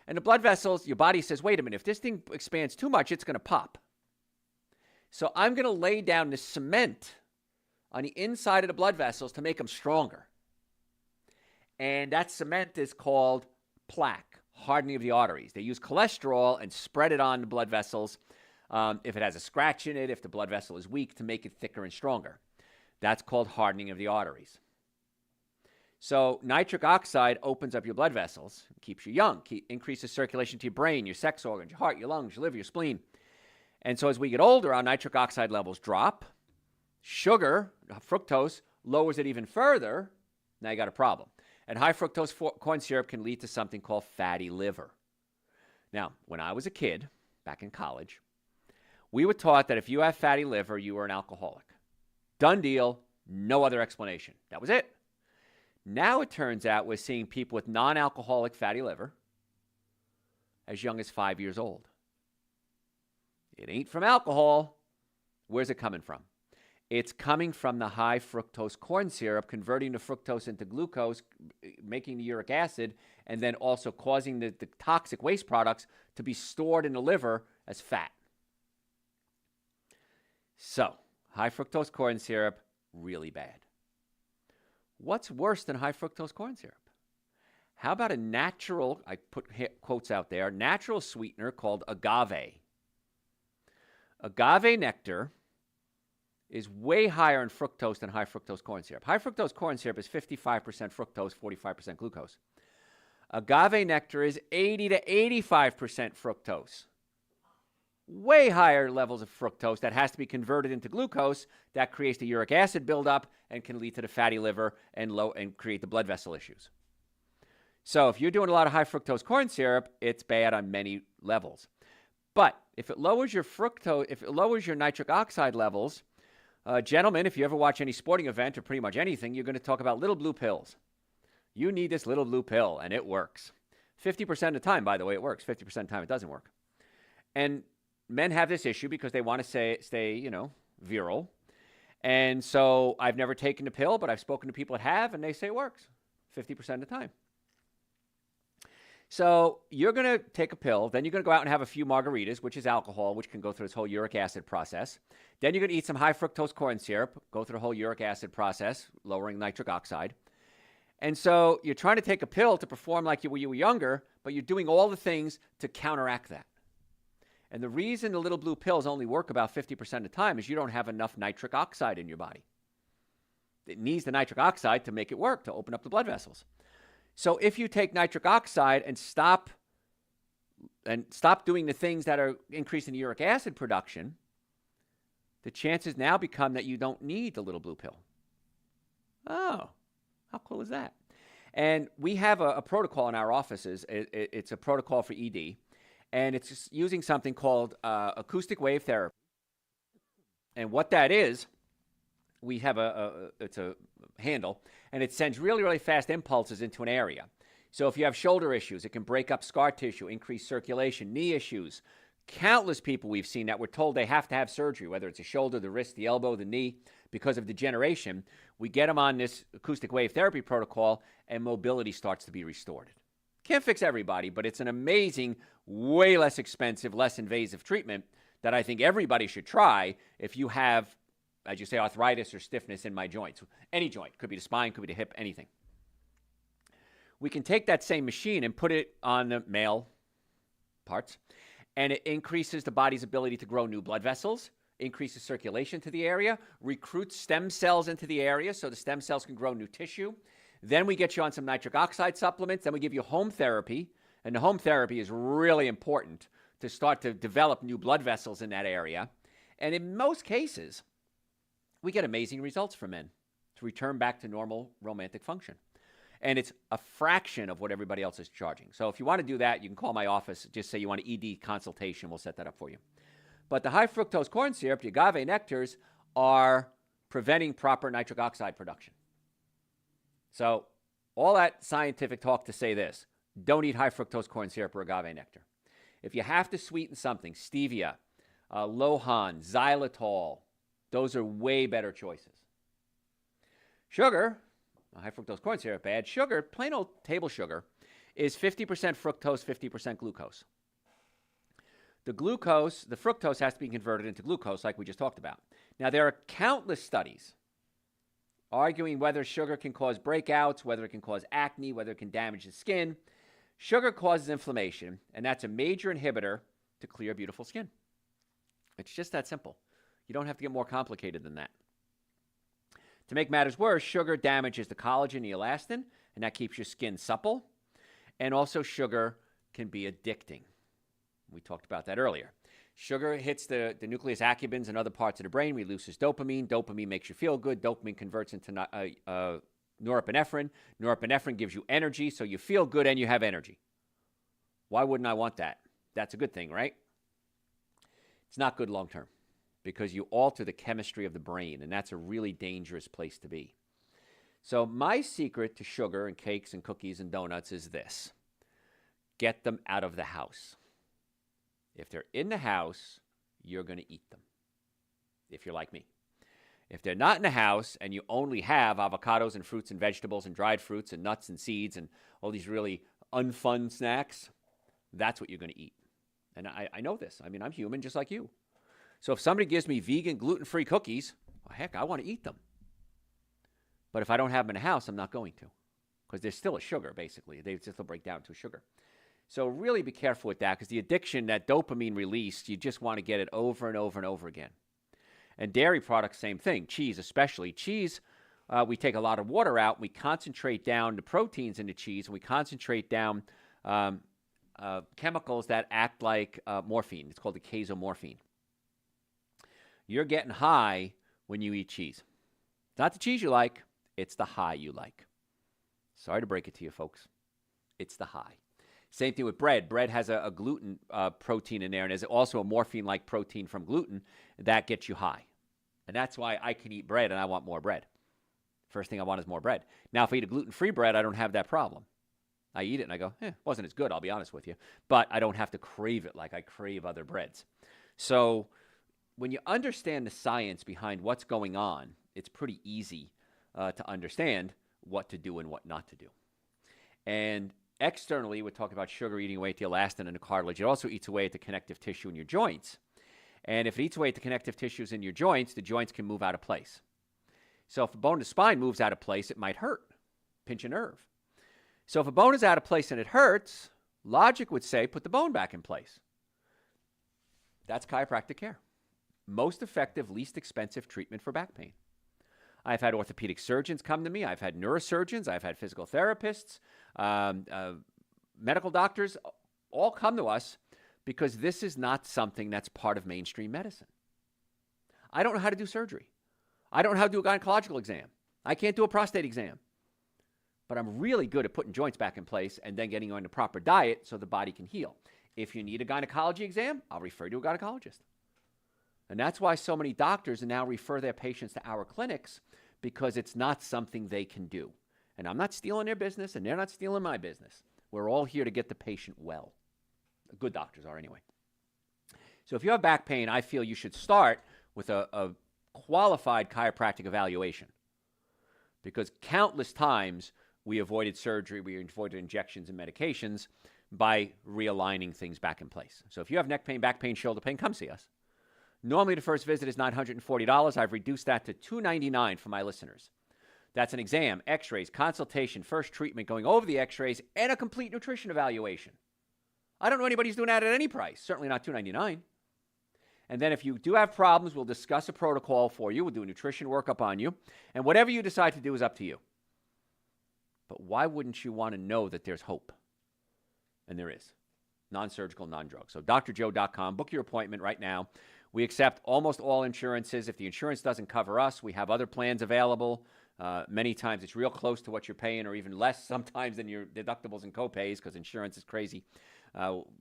And the blood vessels, your body says, wait a minute, if this thing expands too much, it's going to pop. So I'm going to lay down this cement on the inside of the blood vessels to make them stronger. And that cement is called plaque, hardening of the arteries. They use cholesterol and spread it on the blood vessels if it has a scratch in it, if the blood vessel is weak, to make it thicker and stronger. That's called hardening of the arteries. So nitric oxide opens up your blood vessels, keeps you young, increases circulation to your brain, your sex organs, your heart, your lungs, your liver, your spleen. And so as we get older, our nitric oxide levels drop. Sugar, fructose, lowers it even further. Now you got a problem. And high fructose corn syrup can lead to something called fatty liver. Now, when I was a kid, back in college, we were taught that if you have fatty liver, you are an alcoholic. Done deal, no other explanation. That was it. Now it turns out we're seeing people with non-alcoholic fatty liver as young as 5 years old. It ain't from alcohol. Where's it coming from? It's coming from the high fructose corn syrup, converting the fructose into glucose, making the uric acid, and then also causing the toxic waste products to be stored in the liver as fat. So, high fructose corn syrup, really bad. What's worse than high fructose corn syrup? How about a natural, I put quotes out there, natural sweetener called agave? Agave nectar is way higher in fructose than high fructose corn syrup. High fructose corn syrup is 55% fructose, 45% glucose. Agave nectar is 80 to 85% fructose. way higher levels of fructose that has to be converted into glucose. That creates the uric acid buildup and can lead to the fatty liver and create the blood vessel issues. So if you're doing a lot of high fructose corn syrup, it's bad on many levels. But if it lowers your fructose, if it lowers your nitric oxide levels, gentlemen, if you ever watch any sporting event or pretty much anything, you're going to talk about little blue pills. You need this little blue pill, and it works. 50% of the time, by the way, it works. 50% of the time, it doesn't work. And men have this issue because they want to stay, virile. And so I've never taken the pill, but I've spoken to people that have, and they say it works 50% of the time. So you're going to take a pill, then you're going to go out and have a few margaritas, which is alcohol, which can go through this whole uric acid process. Then you're going to eat some high fructose corn syrup, go through the whole uric acid process, lowering nitric oxide. And so you're trying to take a pill to perform like you were younger, but you're doing all the things to counteract that. And the reason the little blue pills only work about 50% of the time is you don't have enough nitric oxide in your body. It needs the nitric oxide to make it work, to open up the blood vessels. So if you take nitric oxide and stop doing the things that are increasing the uric acid production, the chances now become that you don't need the little blue pill. Oh, how cool is that? And we have a protocol in our offices. It's a protocol for ED, and it's using something called acoustic wave therapy. And what that is, we have it's a handle, and it sends really, really fast impulses into an area. So if you have shoulder issues, it can break up scar tissue, increase circulation, knee issues. Countless people we've seen that were told they have to have surgery, whether it's a shoulder, the wrist, the elbow, the knee, because of degeneration. We get them on this acoustic wave therapy protocol, and mobility starts to be restored. Can't fix everybody, but it's an amazing, way less expensive, less invasive treatment that I think everybody should try if you have, as you say, arthritis or stiffness in my joints. Any joint. Could be the spine, could be the hip, anything. We can take that same machine and put it on the male parts, and it increases the body's ability to grow new blood vessels, increases circulation to the area, recruits stem cells into the area so the stem cells can grow new tissue. Then we get you on some nitric oxide supplements. Then we give you home therapy, and the home therapy is really important to start to develop new blood vessels in that area. And in most cases, we get amazing results for men to return back to normal romantic function. And it's a fraction of what everybody else is charging. So if you want to do that, you can call my office. Just say you want an ED consultation. We'll set that up for you. But the high fructose corn syrup, the agave nectars, are preventing proper nitric oxide production. So all that scientific talk to say this: don't eat high fructose corn syrup or agave nectar. If you have to sweeten something, stevia, Lohan, xylitol, those are way better choices. Sugar, high fructose corn syrup, bad. Sugar, plain old table sugar, is 50% fructose, 50% glucose. The fructose has to be converted into glucose like we just talked about. Now, there are countless studies arguing whether sugar can cause breakouts, whether it can cause acne, whether it can damage the skin. Sugar causes inflammation, and that's a major inhibitor to clear, beautiful skin. It's just that simple. You don't have to get more complicated than that. To make matters worse, sugar damages the collagen, the elastin, and that keeps your skin supple. And also, sugar can be addicting. We talked about that earlier. Sugar hits the nucleus accumbens and other parts of the brain, releases dopamine. Dopamine makes you feel good. Dopamine converts into norepinephrine. Norepinephrine gives you energy, so you feel good and you have energy. Why wouldn't I want that? That's a good thing, right? It's not good long term because you alter the chemistry of the brain, and that's a really dangerous place to be. So my secret to sugar and cakes and cookies and donuts is this: get them out of the house. If they're in the house, you're going to eat them, if you're like me. If they're not in the house and you only have avocados and fruits and vegetables and dried fruits and nuts and seeds and all these really unfun snacks, that's what you're going to eat. And I know this. I mean, I'm human just like you. So if somebody gives me vegan, gluten-free cookies, well, heck, I want to eat them. But if I don't have them in the house, I'm not going to, because there's still a sugar, basically. They just will break down to a sugar. So really be careful with that, because the addiction, that dopamine release, you just want to get it over and over and over again. And dairy products, same thing. Cheese, especially. Cheese, we take a lot of water out. We concentrate down the proteins in the cheese, and we concentrate down chemicals that act like morphine. It's called the casomorphine. You're getting high when you eat cheese. It's not the cheese you like, it's the high you like. Sorry to break it to you, folks. It's the high. Same thing with bread. Bread has a gluten protein in there, and there's also a morphine-like protein from gluten that gets you high. And that's why I can eat bread and I want more bread. First thing I want is more bread. Now, if I eat a gluten-free bread, I don't have that problem. I eat it and I go, wasn't as good, I'll be honest with you. But I don't have to crave it like I crave other breads. So when you understand the science behind what's going on, it's pretty easy to understand what to do and what not to do. And externally, we're talking about sugar eating away at the elastin and the cartilage. It also eats away at the connective tissue in your joints. And if it eats away at the connective tissues in your joints, the joints can move out of place. So if a bone in the spine moves out of place, it might hurt, pinch a nerve. So if a bone is out of place and it hurts, logic would say put the bone back in place. That's chiropractic care. Most effective, least expensive treatment for back pain. I've had orthopedic surgeons come to me. I've had neurosurgeons. I've had physical therapists, medical doctors, all come to us because this is not something that's part of mainstream medicine. I don't know how to do surgery. I don't know how to do a gynecological exam. I can't do a prostate exam. But I'm really good at putting joints back in place and then getting on the proper diet so the body can heal. If you need a gynecology exam, I'll refer you to a gynecologist. And that's why so many doctors now refer their patients to our clinics, because it's not something they can do. And I'm not stealing their business, and they're not stealing my business. We're all here to get the patient well. Good doctors are anyway. So if you have back pain, I feel you should start with a qualified chiropractic evaluation, because countless times we avoided surgery, we avoided injections and medications by realigning things back in place. So if you have neck pain, back pain, shoulder pain, come see us. Normally the first visit is $940. I've reduced that to $299 for my listeners. That's an exam, x-rays, consultation, first treatment, going over the x-rays, and a complete nutrition evaluation. I don't know anybody who's doing that at any price, certainly not $299. And then if you do have problems, we'll discuss a protocol for you. We'll do a nutrition workup on you. And whatever you decide to do is up to you. But why wouldn't you want to know that there's hope? And there is. Non-surgical, non-drug. So drjoe.com. Book your appointment right now. We accept almost all insurances. If the insurance doesn't cover us, we have other plans available. Many times it's real close to what you're paying, or even less sometimes than your deductibles and copays, because insurance is crazy.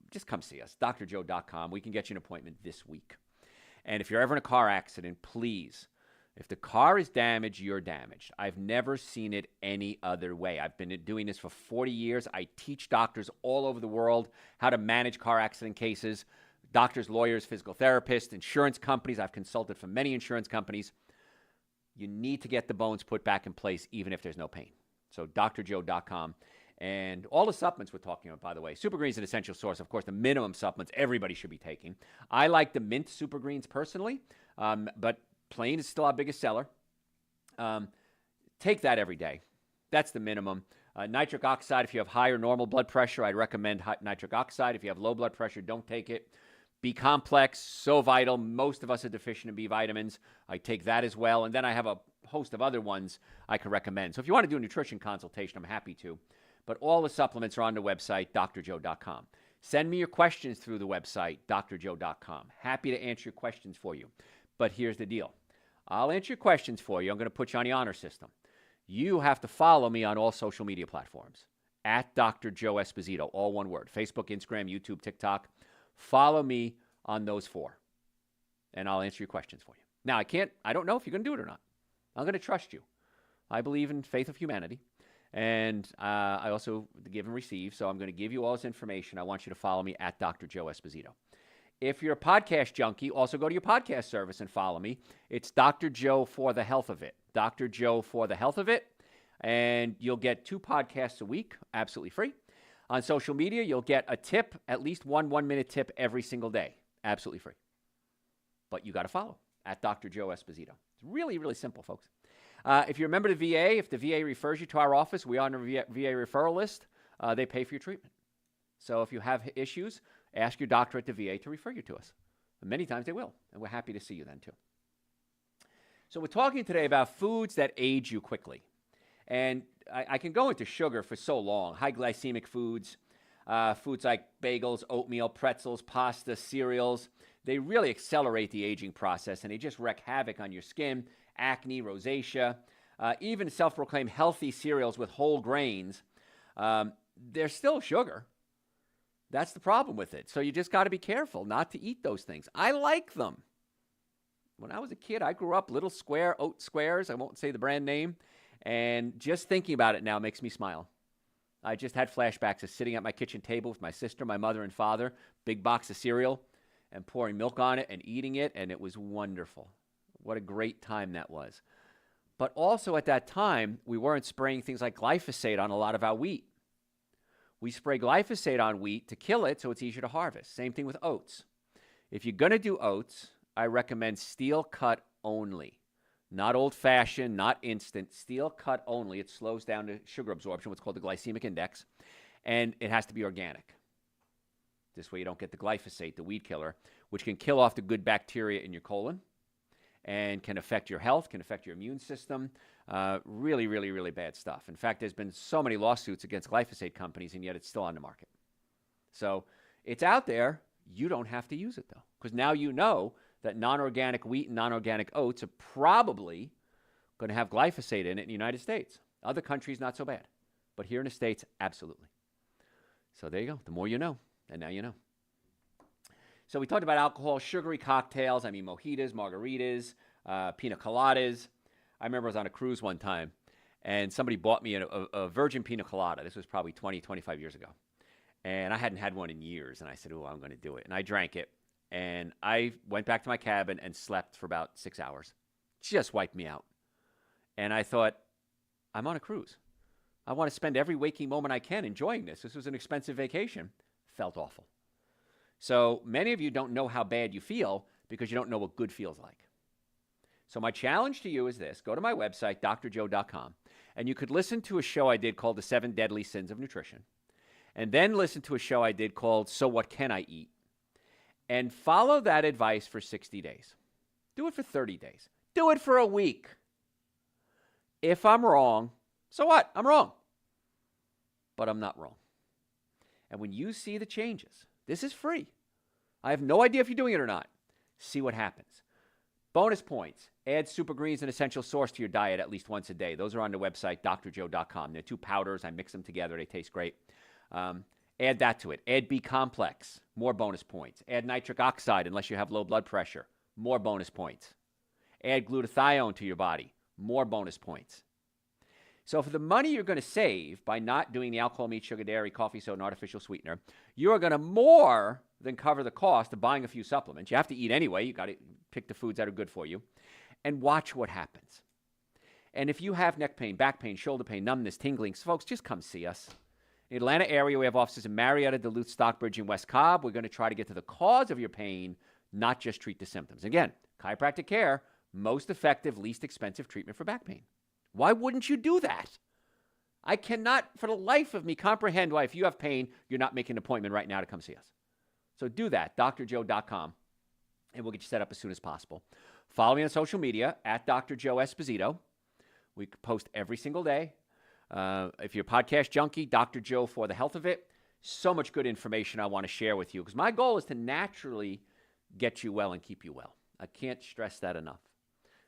Just come see us, drjoe.com. We can get you an appointment this week. And if you're ever in a car accident, please, if the car is damaged, you're damaged. I've never seen it any other way. I've been doing this for 40 years. I teach doctors all over the world how to manage car accident cases. Doctors, lawyers, physical therapists, insurance companies. I've consulted for many insurance companies. You need to get the bones put back in place even if there's no pain. So drjoe.com. And all the supplements we're talking about, by the way. Super Green is an essential source. Of course, the minimum supplements everybody should be taking. I like the mint Super Greens personally, but plain is still our biggest seller. Take that every day. That's the minimum. Nitric oxide, if you have high or normal blood pressure, I'd recommend nitric oxide. If you have low blood pressure, don't take it. B complex, so vital. Most of us are deficient in B vitamins. I take that as well. And then I have a host of other ones I can recommend. So if you want to do a nutrition consultation, I'm happy to. But all the supplements are on the website, drjoe.com. Send me your questions through the website, drjoe.com. Happy to answer your questions for you. But here's the deal. I'll answer your questions for you. I'm going to put you on the honor system. You have to follow me on all social media platforms, at Dr. Joe Esposito, all one word. Facebook, Instagram, YouTube, TikTok. Follow me on those 4, and I'll answer your questions for you. Now, I don't know if you're going to do it or not. I'm going to trust you. I believe in faith of humanity, and I also give and receive, so I'm going to give you all this information. I want you to follow me at Dr. Joe Esposito. If you're a podcast junkie, also go to your podcast service and follow me. It's Dr. Joe for the Health of It. Dr. Joe for the Health of It, and you'll get 2 podcasts a week, absolutely free. On social media, you'll get a tip, at least one 1-minute tip every single day. Absolutely free. But you got to follow at Dr. Joe Esposito. It's really, really simple, folks. If you're a member of the VA, if the VA refers you to our office, we are on the VA referral list. They pay for your treatment. So if you have issues, ask your doctor at the VA to refer you to us. And many times they will, and we're happy to see you then too. So we're talking today about foods that age you quickly. And I can go into sugar for so long, high glycemic foods. Foods like bagels, oatmeal, pretzels, pasta, cereals, they really accelerate the aging process, and they just wreak havoc on your skin, acne, rosacea. Even self-proclaimed healthy cereals with whole grains, they're still sugar. That's the problem with it. So you just got to be careful not to eat those things. I like them. When I was a kid, I grew up little square oat squares. I won't say the brand name. And just thinking about it now makes me smile. I just had flashbacks of sitting at my kitchen table with my sister, my mother, and father, big box of cereal, and pouring milk on it and eating it, and it was wonderful. What a great time that was. But also at that time, we weren't spraying things like glyphosate on a lot of our wheat. We spray glyphosate on wheat to kill it so it's easier to harvest. Same thing with oats. If you're going to do oats, I recommend steel cut only. Not old-fashioned, not instant, steel cut only. It slows down the sugar absorption, what's called the glycemic index, and it has to be organic. This way you don't get the glyphosate, the weed killer, which can kill off the good bacteria in your colon and can affect your health, can affect your immune system. Really, really, really bad stuff. In fact, there's been so many lawsuits against glyphosate companies, and yet it's still on the market. So it's out there. You don't have to use it, though, because now you know that non-organic wheat and non-organic oats are probably going to have glyphosate in it in the United States. Other countries, not so bad. But here in the States, absolutely. So there you go. The more you know, and now you know. So we talked about alcohol, sugary cocktails. I mean, mojitos, margaritas, pina coladas. I remember I was on a cruise one time, and somebody bought me a virgin pina colada. This was probably 20, 25 years ago. And I hadn't had one in years, and I said, oh, I'm going to do it. And I drank it. And I went back to my cabin and slept for about 6 hours. Just wiped me out. And I thought, I'm on a cruise. I want to spend every waking moment I can enjoying this. This was an expensive vacation. Felt awful. So many of you don't know how bad you feel because you don't know what good feels like. So my challenge to you is this. Go to my website, drjoe.com, and you could listen to a show I did called The 7 Deadly Sins of Nutrition, and then listen to a show I did called So What Can I Eat? And follow that advice for 60 days. Do it for 30 days. Do it for a week. If I'm wrong, so what? I'm wrong. But I'm not wrong. And when you see the changes, this is free. I have no idea if you're doing it or not. See what happens. Bonus points. Add Super Greens and Essential Source to your diet at least once a day. Those are on the website, drjoe.com. They're 2 powders. I mix them together. They taste great. Add that to it. Add B-complex, more bonus points. Add nitric oxide unless you have low blood pressure, more bonus points. Add glutathione to your body, more bonus points. So for the money you're going to save by not doing the alcohol, meat, sugar, dairy, coffee, soda, and artificial sweetener, you are going to more than cover the cost of buying a few supplements. You have to eat anyway. You got to pick the foods that are good for you and watch what happens. And if you have neck pain, back pain, shoulder pain, numbness, tingling, folks, just come see us. In the Atlanta area, we have offices in Marietta, Duluth, Stockbridge, and West Cobb. We're going to try to get to the cause of your pain, not just treat the symptoms. Again, chiropractic care, most effective, least expensive treatment for back pain. Why wouldn't you do that? I cannot, for the life of me, comprehend why, if you have pain, you're not making an appointment right now to come see us. So do that, drjoe.com, and we'll get you set up as soon as possible. Follow me on social media, at Dr. Joe Esposito. We post every single day. If you're a podcast junkie, Dr. Joe for the health of it. So much good information I want to share with you because my goal is to naturally get you well and keep you well. I can't stress that enough.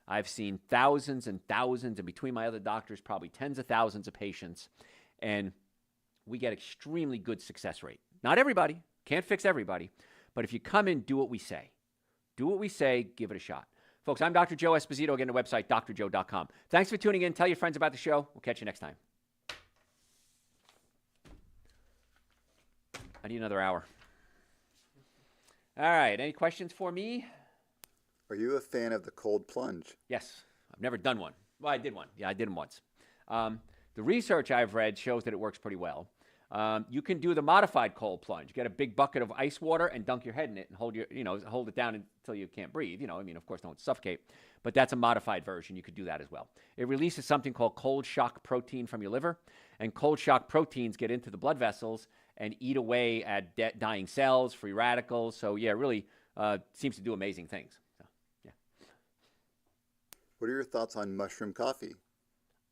I've seen thousands and thousands, and between my other doctors, probably tens of thousands of patients, and we get extremely good success rate. Not everybody, can't fix everybody, but if you come in, do what we say. Do what we say, give it a shot. Folks, I'm Dr. Joe Esposito. Again, the website, drjoe.com. Thanks for tuning in. Tell your friends about the show. We'll catch you next time. I need another hour. All right. Any questions for me? Are you a fan of the cold plunge? Yes. I've never done one. Well, I did one. Yeah, I did them once. The research I've read shows that it works pretty well. You can do the modified cold plunge. Get a big bucket of ice water and dunk your head in it and hold it down until you can't breathe. Of course, don't suffocate. But that's a modified version. You could do that as well. It releases something called cold shock protein from your liver. And cold shock proteins get into the blood vessels and eat away at dying cells, free radicals. So, yeah, it really seems to do amazing things. So, yeah. What are your thoughts on mushroom coffee?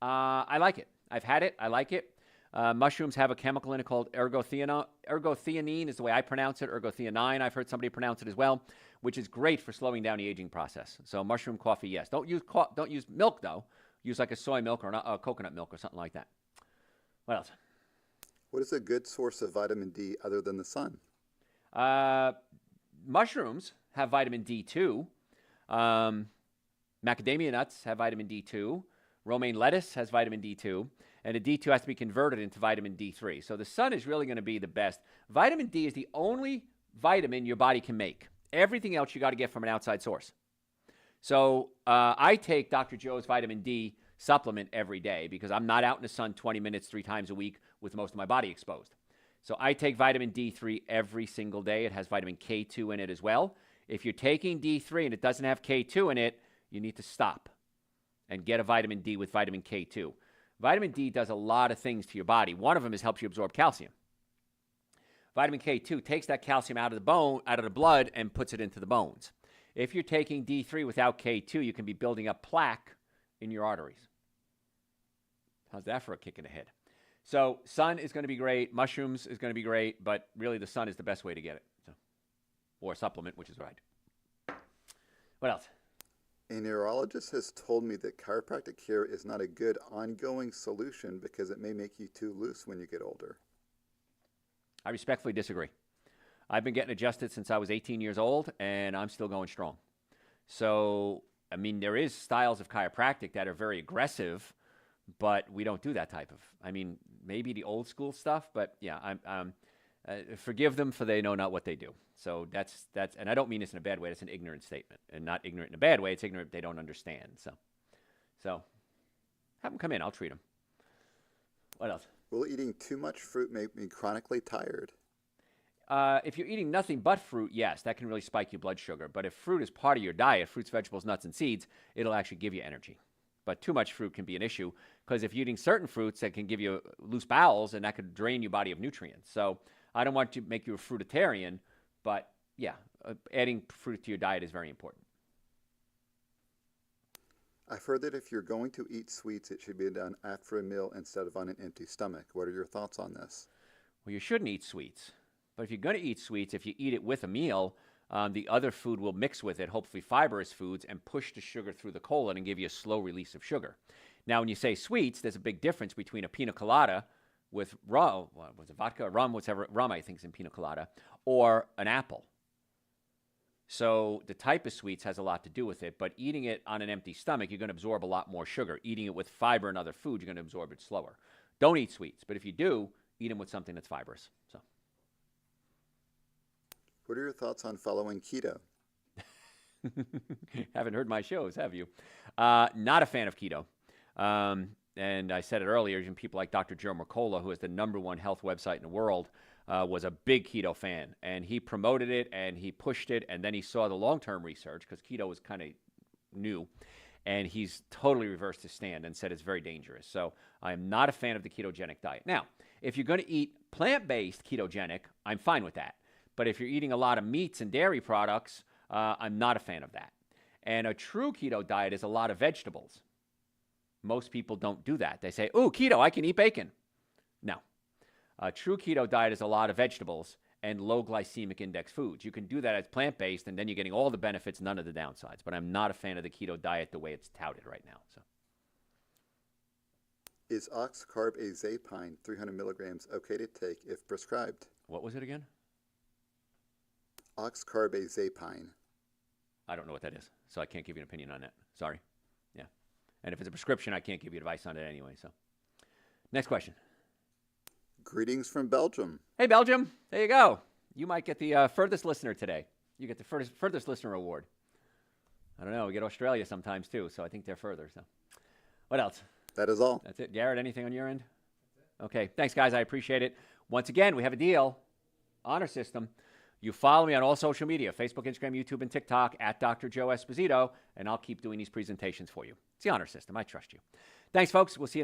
I like it. I've had it. I like it. Mushrooms have a chemical in it called ergothioneine is the way I pronounce it. Ergothioneine, I've heard somebody pronounce it as well, which is great for slowing down the aging process. So mushroom coffee, yes. Don't use milk, though. Use like a soy milk or coconut milk or something like that. What else? What is a good source of vitamin D other than the sun? Mushrooms have vitamin D2. Macadamia nuts have vitamin D2. Romaine lettuce has vitamin D2. And the D2 has to be converted into vitamin D3. So the sun is really going to be the best. Vitamin D is the only vitamin your body can make. Everything else you got to get from an outside source. So I take Dr. Joe's vitamin D supplement every day because I'm not out in the sun 20 minutes 3 times a week with most of my body exposed. So I take vitamin D3 every single day. It has vitamin K2 in it as well. If you're taking D3 and it doesn't have K2 in it, you need to stop and get a vitamin D with vitamin K2. Vitamin D does a lot of things to your body. One of them is helps you absorb calcium. Vitamin K2 takes that calcium out of the blood, and puts it into the bones. If you're taking D3 without K2, you can be building up plaque in your arteries. How's that for a kick in the head? So sun is going to be great. Mushrooms is going to be great, but really the sun is the best way to get it. So, or a supplement, which is right. What else? A neurologist has told me that chiropractic care is not a good ongoing solution because it may make you too loose when you get older. I respectfully disagree. I've been getting adjusted since I was 18 years old, and I'm still going strong. So, I mean, there is styles of chiropractic that are very aggressive, but we don't do that type of. I mean, maybe the old school stuff, but yeah, forgive them for they know not what they do. So that's, and I don't mean this in a bad way. That's an ignorant statement, and not ignorant in a bad way. It's ignorant they don't understand. So have them come in. I'll treat them. What else? Will eating too much fruit make me chronically tired? If you're eating nothing but fruit, yes, that can really spike your blood sugar. But if fruit is part of your diet, fruits, vegetables, nuts, and seeds, it'll actually give you energy. But too much fruit can be an issue because if you're eating certain fruits, that can give you loose bowels, and that could drain your body of nutrients. So I don't want to make you a fruitarian, but yeah, adding fruit to your diet is very important. I've heard that if you're going to eat sweets, it should be done after a meal instead of on an empty stomach. What are your thoughts on this? Well, you shouldn't eat sweets. But if you're going to eat sweets, if you eat it with a meal, the other food will mix with it, hopefully fibrous foods, and push the sugar through the colon and give you a slow release of sugar. Now, when you say sweets, there's a big difference between a pina colada with rum, was it vodka, rum, whatever, rum I think is in pina colada, or an apple. So the type of sweets has a lot to do with it, but eating it on an empty stomach, you're going to absorb a lot more sugar. Eating it with fiber and other food, you're going to absorb it slower. Don't eat sweets, but if you do, eat them with something that's fibrous. So, what are your thoughts on following keto? Haven't heard my shows, have you? Not a fan of keto. And I said it earlier, even people like Dr. Joe Mercola, who is the #1 health website in the world, was a big keto fan. And he promoted it and he pushed it. And then he saw the long-term research because keto was kind of new. And he's totally reversed his stand and said it's very dangerous. So I am not a fan of the ketogenic diet. Now, if you're going to eat plant-based ketogenic, I'm fine with that. But if you're eating a lot of meats and dairy products, I'm not a fan of that. And a true keto diet is a lot of vegetables. Most people don't do that. They say, ooh, keto, I can eat bacon. No. A true keto diet is a lot of vegetables and low glycemic index foods. You can do that as plant-based, and then you're getting all the benefits, none of the downsides. But I'm not a fan of the keto diet the way it's touted right now. So, is oxcarbazepine 300 milligrams okay to take if prescribed? What was it again? Oxcarbazepine. I don't know what that is, so I can't give you an opinion on that. Sorry. Yeah. And if it's a prescription, I can't give you advice on it anyway. So, next question. Greetings from Belgium. Hey, Belgium. There you go. You might get the furthest listener today. You get the furthest listener award. I don't know. We get Australia sometimes, too, so I think they're further. So, what else? That is all. That's it. Garrett, anything on your end? Okay. Thanks, guys. I appreciate it. Once again, we have a deal. Honor System. You follow me on all social media, Facebook, Instagram, YouTube, and TikTok, at Dr. Joe Esposito, and I'll keep doing these presentations for you. It's the Honor System. I trust you. Thanks, folks. We'll see you next